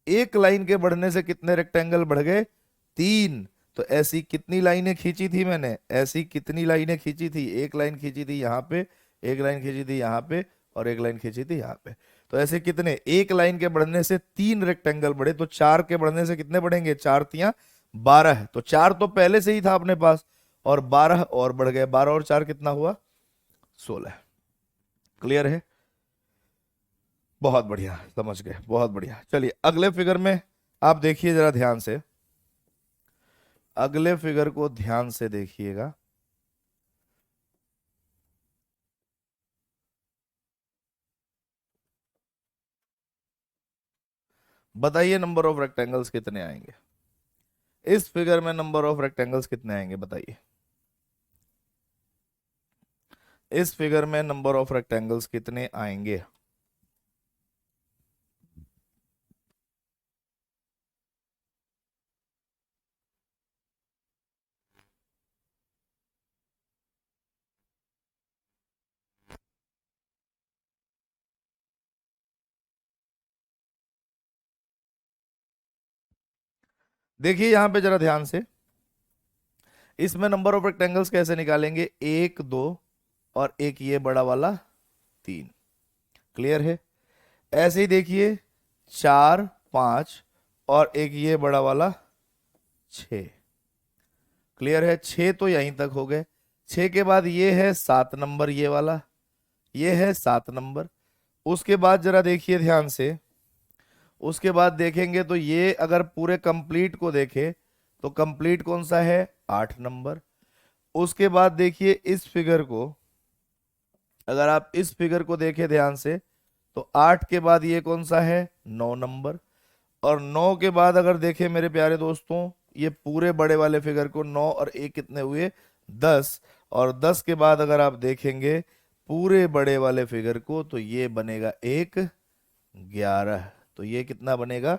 एक लाइन के बढ़ने से कितने रेक्टेंगल बढ़ गए? 3। तो ऐसी कितनी लाइनें खींची थी मैंने? ऐसी कितनी लाइनें खींची थी? एक लाइन खींची थी यहां पे, एक लाइन खींची थी यहां पे, और एक लाइन खींची थी यहां पे। तो ऐसे कितने? एक लाइन के बढ़ने से 3 रेक्टेंगल बढ़े। तो 4 के बढ़ने से कितने बढ़ेंगे? 4 तियां 12। तो 4 तो पहले से ही था अपने पास, और 12 और बढ़ गए। 12 और 4 कितना हुआ? 16। क्लियर है? बहुत बढ़िया, समझ गए, बहुत बढ़िया। चलिए अगले फिगर में आप देखिए जरा ध्यान से। अगले फिगर को ध्यान से देखिएगा। बताइए नंबर ऑफ रेक्टेंगल्स कितने आएंगे? इस फिगर में नंबर ऑफ रेक्टेंगल्स कितने आएंगे? बताइए। इस फिगर में नंबर ऑफ रेक्टेंगल्स कितने आएंगे? देखिए यहां पे जरा ध्यान से। इसमें नंबर ऑफ रेक्टेंगल्स कैसे निकालेंगे? 1 2 और एक ये बड़ा वाला 3। क्लियर है? ऐसे ही देखिए 4 5 और एक ये बड़ा वाला 6। क्लियर है? 6 तो यहीं तक हो गए। 6 के बाद ये है 7 नंबर, ये वाला, ये है 7 नंबर। उसके बाद जरा देखिए ध्यान से। उसके बाद देखेंगे तो ये अगर पूरे कंप्लीट को देखे तो कंप्लीट कौन सा है? 8 नंबर। उसके बाद देखिए इस फिगर को, अगर आप इस फिगर को देखें ध्यान से, तो 8 के बाद ये कौन सा है? 9 नंबर। और 9 के बाद अगर देखें मेरे प्यारे दोस्तों, ये पूरे बड़े वाले फिगर को, 9 और 1 कितने हुए? 10। और 10 के बाद अगर आप देखेंगे पूरे बड़े वाले फिगर को, तो ये बनेगा एक 11। तो ये कितना बनेगा?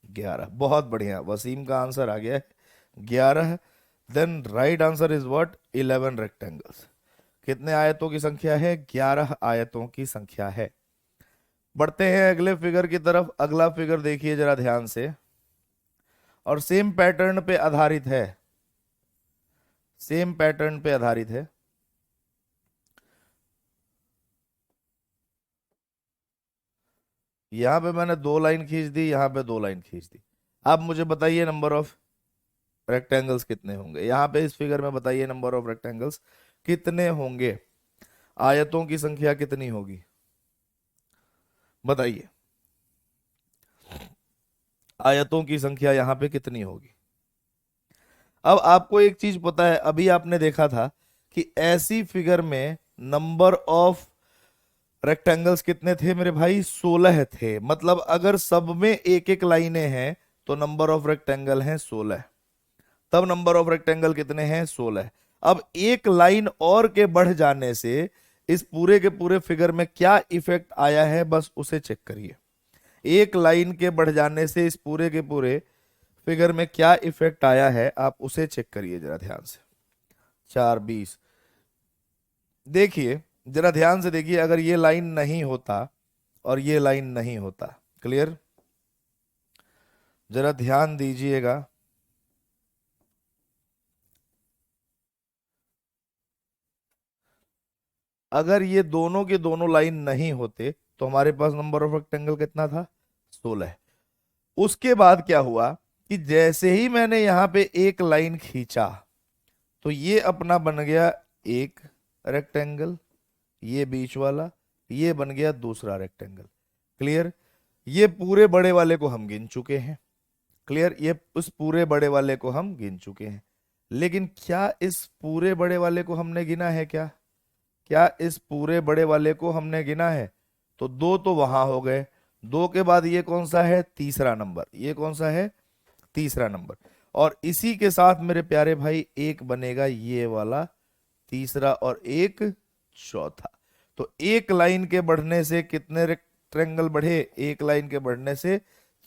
11। बहुत बढ़िया, वसीम का आंसर आ गया है 11। Then right answer is what? 11 rectangles. कितने आयतों की संख्या है? 11 आयतों की संख्या है। बढ़ते हैं अगले फिगर की तरफ। अगला फिगर देखिए जरा ध्यान से, और सेम पैटर्न पे आधारित है। सेम पैटर्न पे आधारित है। यहां पे मैंने 2 लाइन खींच दी, यहां पे 2 लाइन खींच दी। अब मुझे बताइए नंबर ऑफ रेक्टेंगल्स कितने होंगे? यहां पे इस फिगर में बताइए नंबर ऑफ रेक्टेंगल्स कितने होंगे? आयतों की संख्या कितनी होगी? बताइए, आयतों की संख्या यहां पे कितनी होगी? अब आपको एक चीज पता है, अभी आपने देखा था कि ऐसी फिगर में नंबर ऑफ रेक्टेंगल्स कितने थे मेरे भाई? 16 थे। मतलब अगर सब में एक एक लाइनें हैं तो नंबर ऑफ रेक्टेंगल हैं 16। तब नंबर ऑफ रेक्टेंगल कितने हैं? 16। अब एक लाइन और के बढ़ जाने से इस पूरे के पूरे फिगर में क्या इफेक्ट आया है, बस उसे चेक करिए। एक लाइन के बढ़ जाने से इस पूरे के पूरे फिगर में क्या इफेक्ट आया है, आप उसे चेक करिए जरा ध्यान से। 4 20, देखिए जरा ध्यान से देखिए, अगर ये लाइन नहीं होता और ये लाइन नहीं होता, क्लियर, जरा ध्यान दीजिएगा। अगर ये दोनों के दोनों लाइन नहीं होते तो हमारे पास नंबर ऑफ रेक्टेंगल कितना था, 16। उसके बाद क्या हुआ कि जैसे ही मैंने यहां पे एक लाइन खींचा तो ये अपना बन गया एक रेक्टेंगल, ये बीच वाला, ये बन गया दूसरा रेक्टेंगल। क्लियर, ये पूरे बड़े वाले को हम गिन चुके हैं। क्लियर, ये उस पूरे बड़े वाले को हम गिन चुके हैं। लेकिन क्या इस पूरे बड़े वाले को हमने गिना है क्या? क्या इस पूरे बड़े वाले को हमने गिना है? तो दो तो वहां हो गए, दो के बाद ये कौन सा है, तीसरा नंबर, ये कौन सा है, तीसरा नंबर। और इसी के साथ मेरे प्यारे भाई एक बनेगा ये वाला तीसरा और एक चौथा। तो एक लाइन के बढ़ने से कितने रेक्टेंगल बढ़े, एक लाइन के बढ़ने से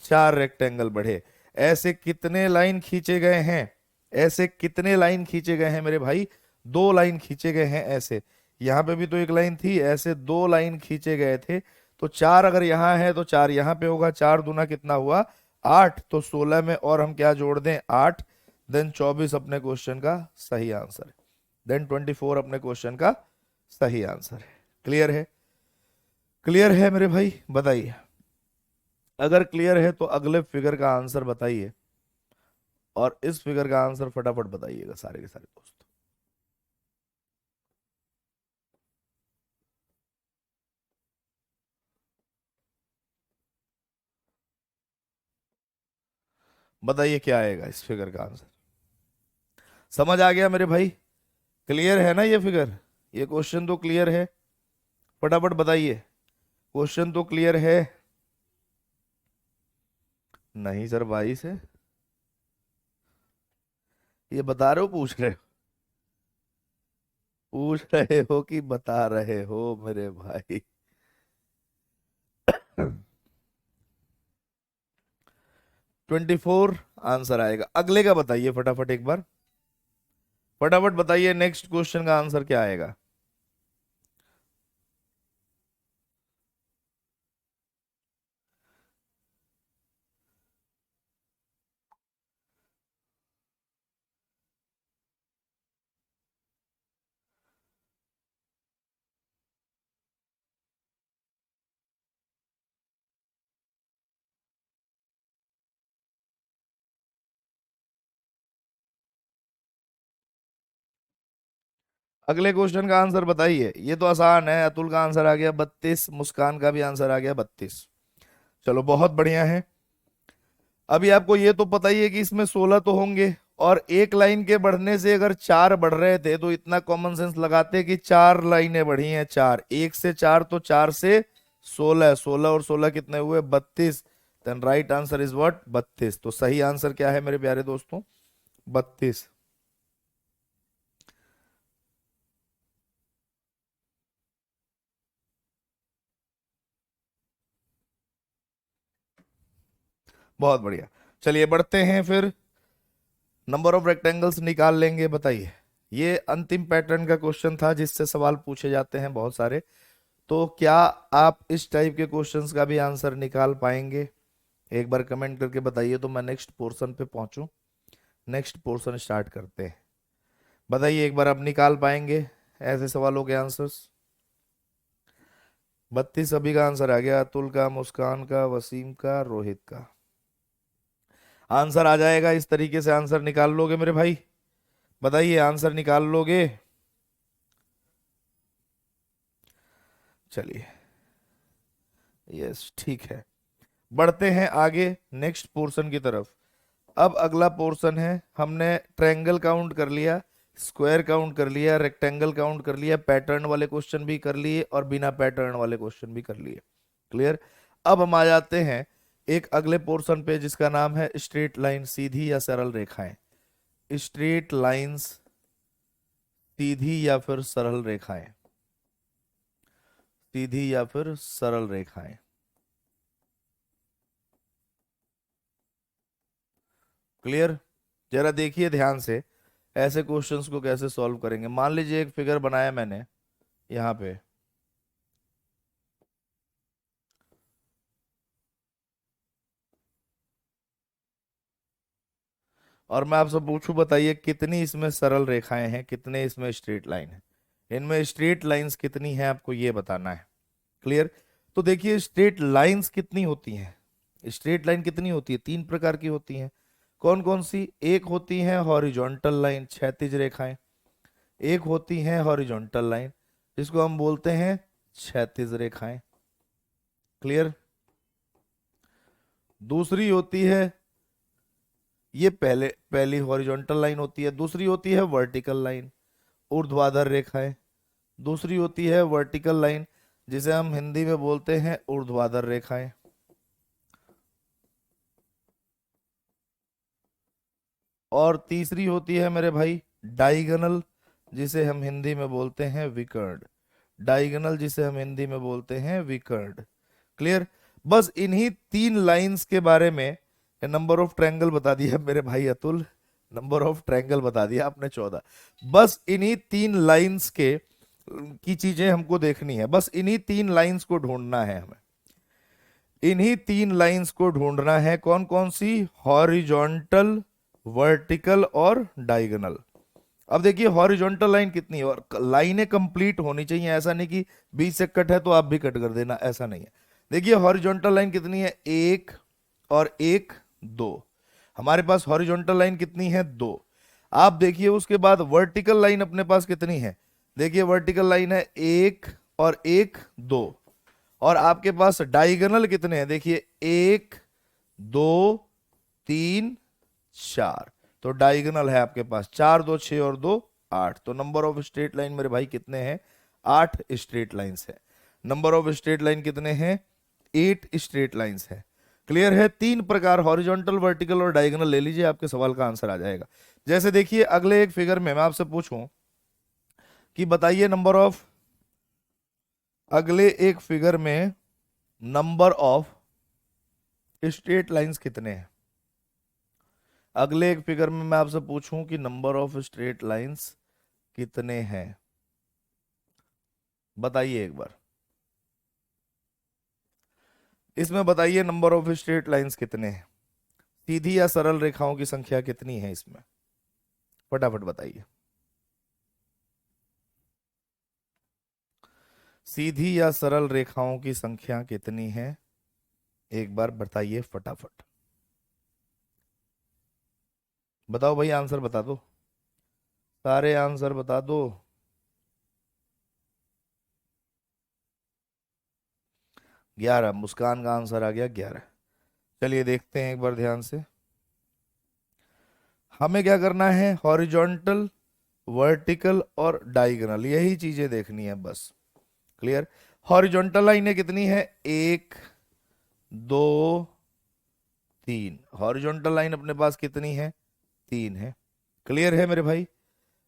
4 रेक्टेंगल बढ़े। ऐसे कितने लाइन खींचे गए हैं, ऐसे कितने लाइन खींचे गए हैं मेरे भाई, 2 लाइन खींचे गए हैं ऐसे। यहां पे भी तो एक लाइन थी, ऐसे 2 लाइन खींचे गए थे। तो 4 अगर यहां है तो 4 यहां पे होगा, 4 दूना कितना हुआ, 8। तो 16 में और हम क्या जोड़ दें, 8। देन 24 अपने क्वेश्चन का सही आंसर है। देन 24 अपने क्वेश्चन का सही आंसर है। क्लियर है? क्लियर है मेरे भाई, बताइए। अगर क्लियर है तो अगले फिगर का आंसर बताइए, और इस फिगर का आंसर फटाफट बताइएगा सारे के सारे दोस्त। बताइए क्या आएगा इस फिगर का आंसर। समझ आ गया मेरे भाई? क्लियर है ना ये फिगर? ये क्वेश्चन तो क्लियर है? फटाफट बताइए, क्वेश्चन तो क्लियर है? नहीं सर, 22 है। ये बता रहे हो, पूछ रहे हो? पूछ रहे हो कि बता रहे हो मेरे भाई? 24 आंसर आएगा। अगले का बताइए फटाफट एक बार, फटाफट बताइए नेक्स्ट क्वेश्चन का आंसर क्या आएगा। अगले क्वेश्चन का आंसर बताइए, ये तो आसान है। अतुल का आंसर आ गया 32, मुस्कान का भी आंसर आ गया 32। चलो बहुत बढ़िया है। अभी आपको ये तो पता ही है कि इसमें 16 तो होंगे, और एक लाइन के बढ़ने से अगर 4 बढ़ रहे थे तो इतना कॉमन सेंस लगाते कि 4 लाइनें बढ़ी हैं, 4, 1 से 4 तो 4 से 16, 16 और 16 कितने हुए, 32। Then right answer is what, 32। तो सही आंसर क्या है मेरे प्यारे दोस्तों, 32। बहुत बढ़िया। चलिए बढ़ते हैं फिर, नंबर ऑफ रेक्टेंगल्स निकाल लेंगे। बताइए, ये अंतिम पैटर्न का क्वेश्चन था जिससे सवाल पूछे जाते हैं बहुत सारे। तो क्या आप इस टाइप के क्वेश्चंस का भी आंसर निकाल पाएंगे? एक बार कमेंट करके बताइए तो मैं नेक्स्ट पोर्शन पे पहुंचूं। नेक्स्ट पोर्शन स्टार्ट करते हैं। बताइए एक बार, आप निकाल पाएंगे ऐसे सवालों के आंसर्स? 32 सभी का आंसर आ गया, अतुल का, मुस्कान का, वसीम का, रोहित का आंसर आ जाएगा। इस तरीके से आंसर निकाल लोगे मेरे भाई? बताइए, आंसर निकाल लोगे? चलिए, यस ठीक है। बढ़ते हैं आगे नेक्स्ट पोर्शन की तरफ। अब अगला पोर्शन है, हमने ट्रायंगल काउंट कर लिया, स्क्वायर काउंट कर लिया, रेक्टेंगल काउंट कर लिया, पैटर्न वाले क्वेश्चन भी कर लिए और बिना पैटर्न वाले क्वेश्चन भी कर लिए। क्लियर? अब हम आ जाते हैं एक अगले पोर्शन पे जिसका नाम है स्ट्रेट लाइन, सीधी या सरल रेखाएं। स्ट्रेट लाइंस, सीधी या फिर सरल रेखाएं, सीधी या फिर सरल रेखाएं। क्लियर। जरा देखिए ध्यान से ऐसे क्वेश्चंस को कैसे सॉल्व करेंगे। मान लीजिए एक फिगर बनाया मैंने यहाँ पे, और मैं आपसे पूछूं बताइए कितनी इसमें सरल रेखाएं हैं, कितने इसमें स्ट्रेट लाइन है। इनमें स्ट्रेट लाइंस कितनी है आपको ये बताना है। क्लियर। तो देखिए स्ट्रेट लाइंस कितनी होती हैं। स्ट्रेट लाइन कितनी होती है, तीन प्रकार की होती हैं। कौन कौन सी? एक होती है हॉरिजॉन्टल लाइन, क्षैतिज रेखाएं। एक होती है हॉरिजॉन्टल लाइन जिसको हम बोलते हैं क्षैतिज रेखाएं। क्लियर। दूसरी होती है, ये पहले पहली हॉरिजॉन्टल लाइन होती है। दूसरी होती है वर्टिकल लाइन, ऊर्ध्वाधर रेखाएं। दूसरी होती है वर्टिकल लाइन जिसे हम हिंदी में बोलते हैं ऊर्ध्वाधर रेखाएं। और तीसरी होती है मेरे भाई डाइगोनल, जिसे हम हिंदी में बोलते हैं विकर्ण। डाइगोनल जिसे हम हिंदी में बोलते हैं विकर्ण। क्लियर। बस इन्हीं तीन लाइंस के बारे में नंबर ऑफ ट्रायंगल बता दिया मेरे भाई अतुल। नंबर ऑफ ट्रायंगल बता दिया आपने 14। बस इन्हीं तीन लाइंस के की चीजें हमको देखनी है, बस इन्हीं तीन लाइंस को ढूंढना है हमें। इन्हीं तीन लाइंस को ढूंढना है। कौन कौन सी? हॉरिजॉन्टल, वर्टिकल और डायगोनल। अब देखिए हॉरिजॉन्टल लाइन कितनी है, और लाइनें कंप्लीट होनी चाहिए। ऐसा नहीं कि बीच से कट है तो आप भी कट कर देना, ऐसा नहीं है। देखिए हॉरिजॉन्टल लाइन कितनी है, एक और एक, दो। हमारे पास हॉरिजॉन्टल लाइन कितनी है, दो। आप देखिए उसके बाद वर्टिकल लाइन अपने पास कितनी है। देखिए वर्टिकल लाइन है एक और एक, दो। और आपके पास डायगोनल कितने हैं, देखिए एक, दो, तीन, चार। तो डायगोनल है आपके पास चार, दो छह और दो आठ। तो नंबर ऑफ स्ट्रेट लाइन मेरे भाई कितने हैं, आठ स्ट्रेट लाइंस है। नंबर ऑफ स्ट्रेट लाइन कितने हैं, एट स्ट्रेट लाइंस है। क्लियर है। तीन प्रकार हॉरिजॉन्टल, वर्टिकल और डायगोनल ले लीजिए, आपके सवाल का आंसर आ जाएगा। जैसे देखिए अगले एक फिगर में मैं आपसे पूछूं कि बताइए नंबर ऑफ, अगले एक फिगर में नंबर ऑफ स्ट्रेट लाइंस कितने हैं। अगले एक फिगर में मैं आपसे पूछूं कि नंबर ऑफ स्ट्रेट लाइंस कितने हैं, बताइए एक बार। इसमें बताइए नंबर ऑफ स्ट्रेट लाइंस कितने हैं, सीधी या सरल रेखाओं की संख्या कितनी है इसमें, फटाफट बताइए। सीधी या सरल रेखाओं की संख्या कितनी है, एक बार बताइए फटाफट। बताओ भाई, आंसर बता दो, सारे आंसर बता दो। 11, मुस्कान का आंसर आ गया 11। चलिए देखते हैं एक बार ध्यान से। हमें क्या करना है, हॉरिजॉन्टल, वर्टिकल और डायगोनल, यही चीजें देखनी है बस। क्लियर। हॉरिजॉन्टल लाइनें कितनी है, एक, दो, तीन। हॉरिजॉन्टल लाइन अपने पास कितनी है, तीन है। क्लियर है मेरे भाई।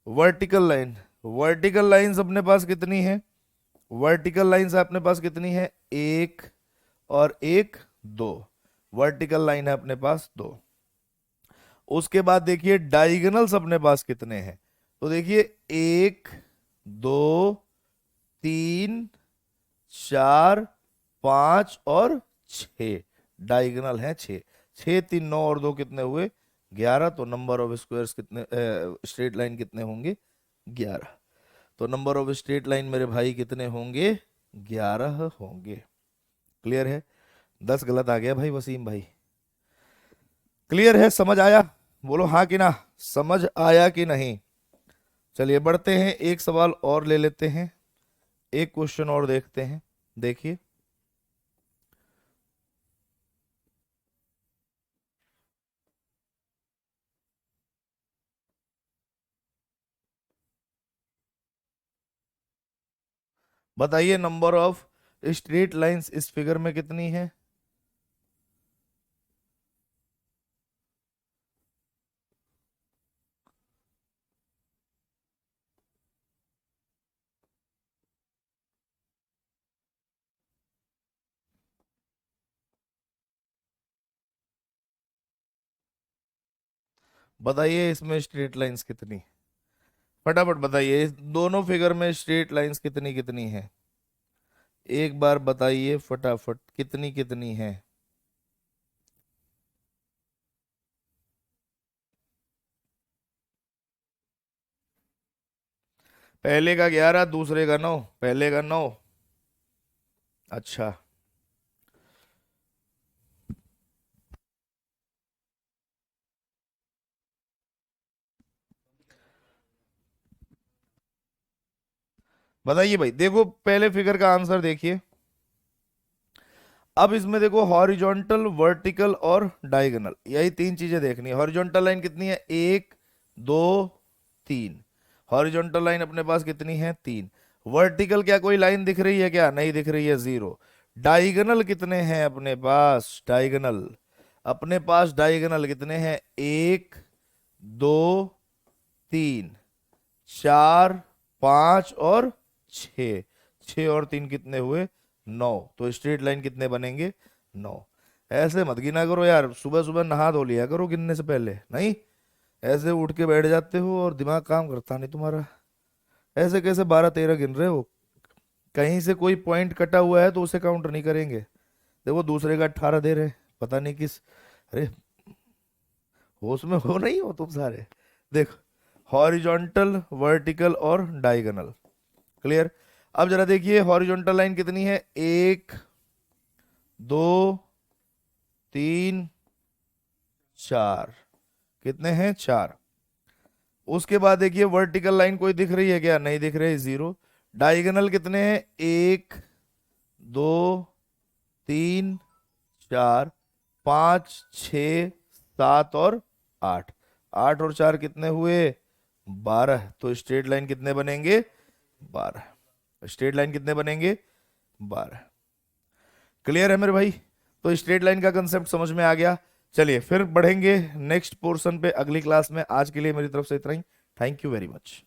वर्टिकल लाइन, वर्टिकल लाइंस अपने पास कितनी है, वर्टिकल लाइंस अपने पास कितनी है, एक और एक, दो। वर्टिकल लाइन है अपने पास दो। उसके बाद देखिए डायगोनल्स अपने पास कितने हैं। तो देखिए एक, दो, तीन, चार, पांच और छ। डायगोनल है छ। छ, तीन, नौ और दो कितने हुए, 11। तो नंबर ऑफ स्क्वायर्स कितने, स्ट्रेट लाइन कितने होंगे, 11। तो नंबर ऑफ स्ट्रेट लाइन मेरे भाई कितने होंगे, 11 होंगे। क्लियर है। 10 गलत आ गया भाई वसीम भाई। क्लियर है, समझ आया? बोलो हाँ कि ना, समझ आया कि नहीं। चलिए बढ़ते हैं, एक सवाल और ले लेते हैं, एक क्वेश्चन और देखते हैं। देखिए बताइए नंबर ऑफ स्ट्रेट लाइंस इस फिगर में कितनी है। बताइए इसमें स्ट्रेट लाइंस कितनी, फटाफट बताइए इस दोनों फिगर में स्ट्रेट लाइंस कितनी कितनी है, एक बार बताइए फटाफट कितनी कितनी है। पहले का 11, दूसरे का 9, पहले का 9। अच्छा, बताइए भाई, देखो पहले फिगर का आंसर देखिए। अब इसमें देखो हॉरिजॉन्टल, वर्टिकल और डायगोनल, यही तीन चीजें देखनी है। हॉरिजॉन्टल लाइन कितनी है, 1 2 3। हॉरिजॉन्टल लाइन अपने पास कितनी है, 3। वर्टिकल क्या कोई लाइन दिख रही है क्या, नहीं दिख रही है, 0। डायगोनल कितने हैं अपने पास, डायगोनल अपने पास डायगोनल कितने हैं, 1 2 3 4 5 और 6। 6 और 3 कितने हुए, 9। तो स्ट्रेट लाइन कितने बनेंगे, 9। ऐसे मत गिना करो यार, सुबह सुबह नहा धो लिया करो गिनने से पहले, नहीं ऐसे उठ के बैठ जाते हो और दिमाग काम करता नहीं तुम्हारा। ऐसे कैसे 12 13 गिन रहे हो, कहीं से कोई पॉइंट कटा हुआ है तो उसे काउंट नहीं करेंगे। देखो दूसरे का 18 दे रहे, पता नहीं किस, अरे होश में हो नहीं हो तुम सारे। देखो हॉरिजॉन्टल, वर्टिकल और डायगोनल, क्लियर। अब जरा देखिए हॉरिजॉन्टल लाइन कितनी है, 1 2 3 4, कितने हैं, 4। उसके बाद देखिए वर्टिकल लाइन कोई दिख रही है क्या, नहीं दिख रही, 0। डायगोनल कितने हैं, 1 2 3 4 5 6 7 और 8। 8 और 4 कितने हुए, 12। तो स्ट्रेट लाइन कितने बनेंगे, 12। स्ट्रेट लाइन कितने बनेंगे, 12। क्लियर है मेरे भाई, तो स्ट्रेट लाइन का कंसेप्ट समझ में आ गया। चलिए फिर बढ़ेंगे नेक्स्ट पोर्शन पे अगली क्लास में। आज के लिए मेरी तरफ से इतना ही। Thank you very much.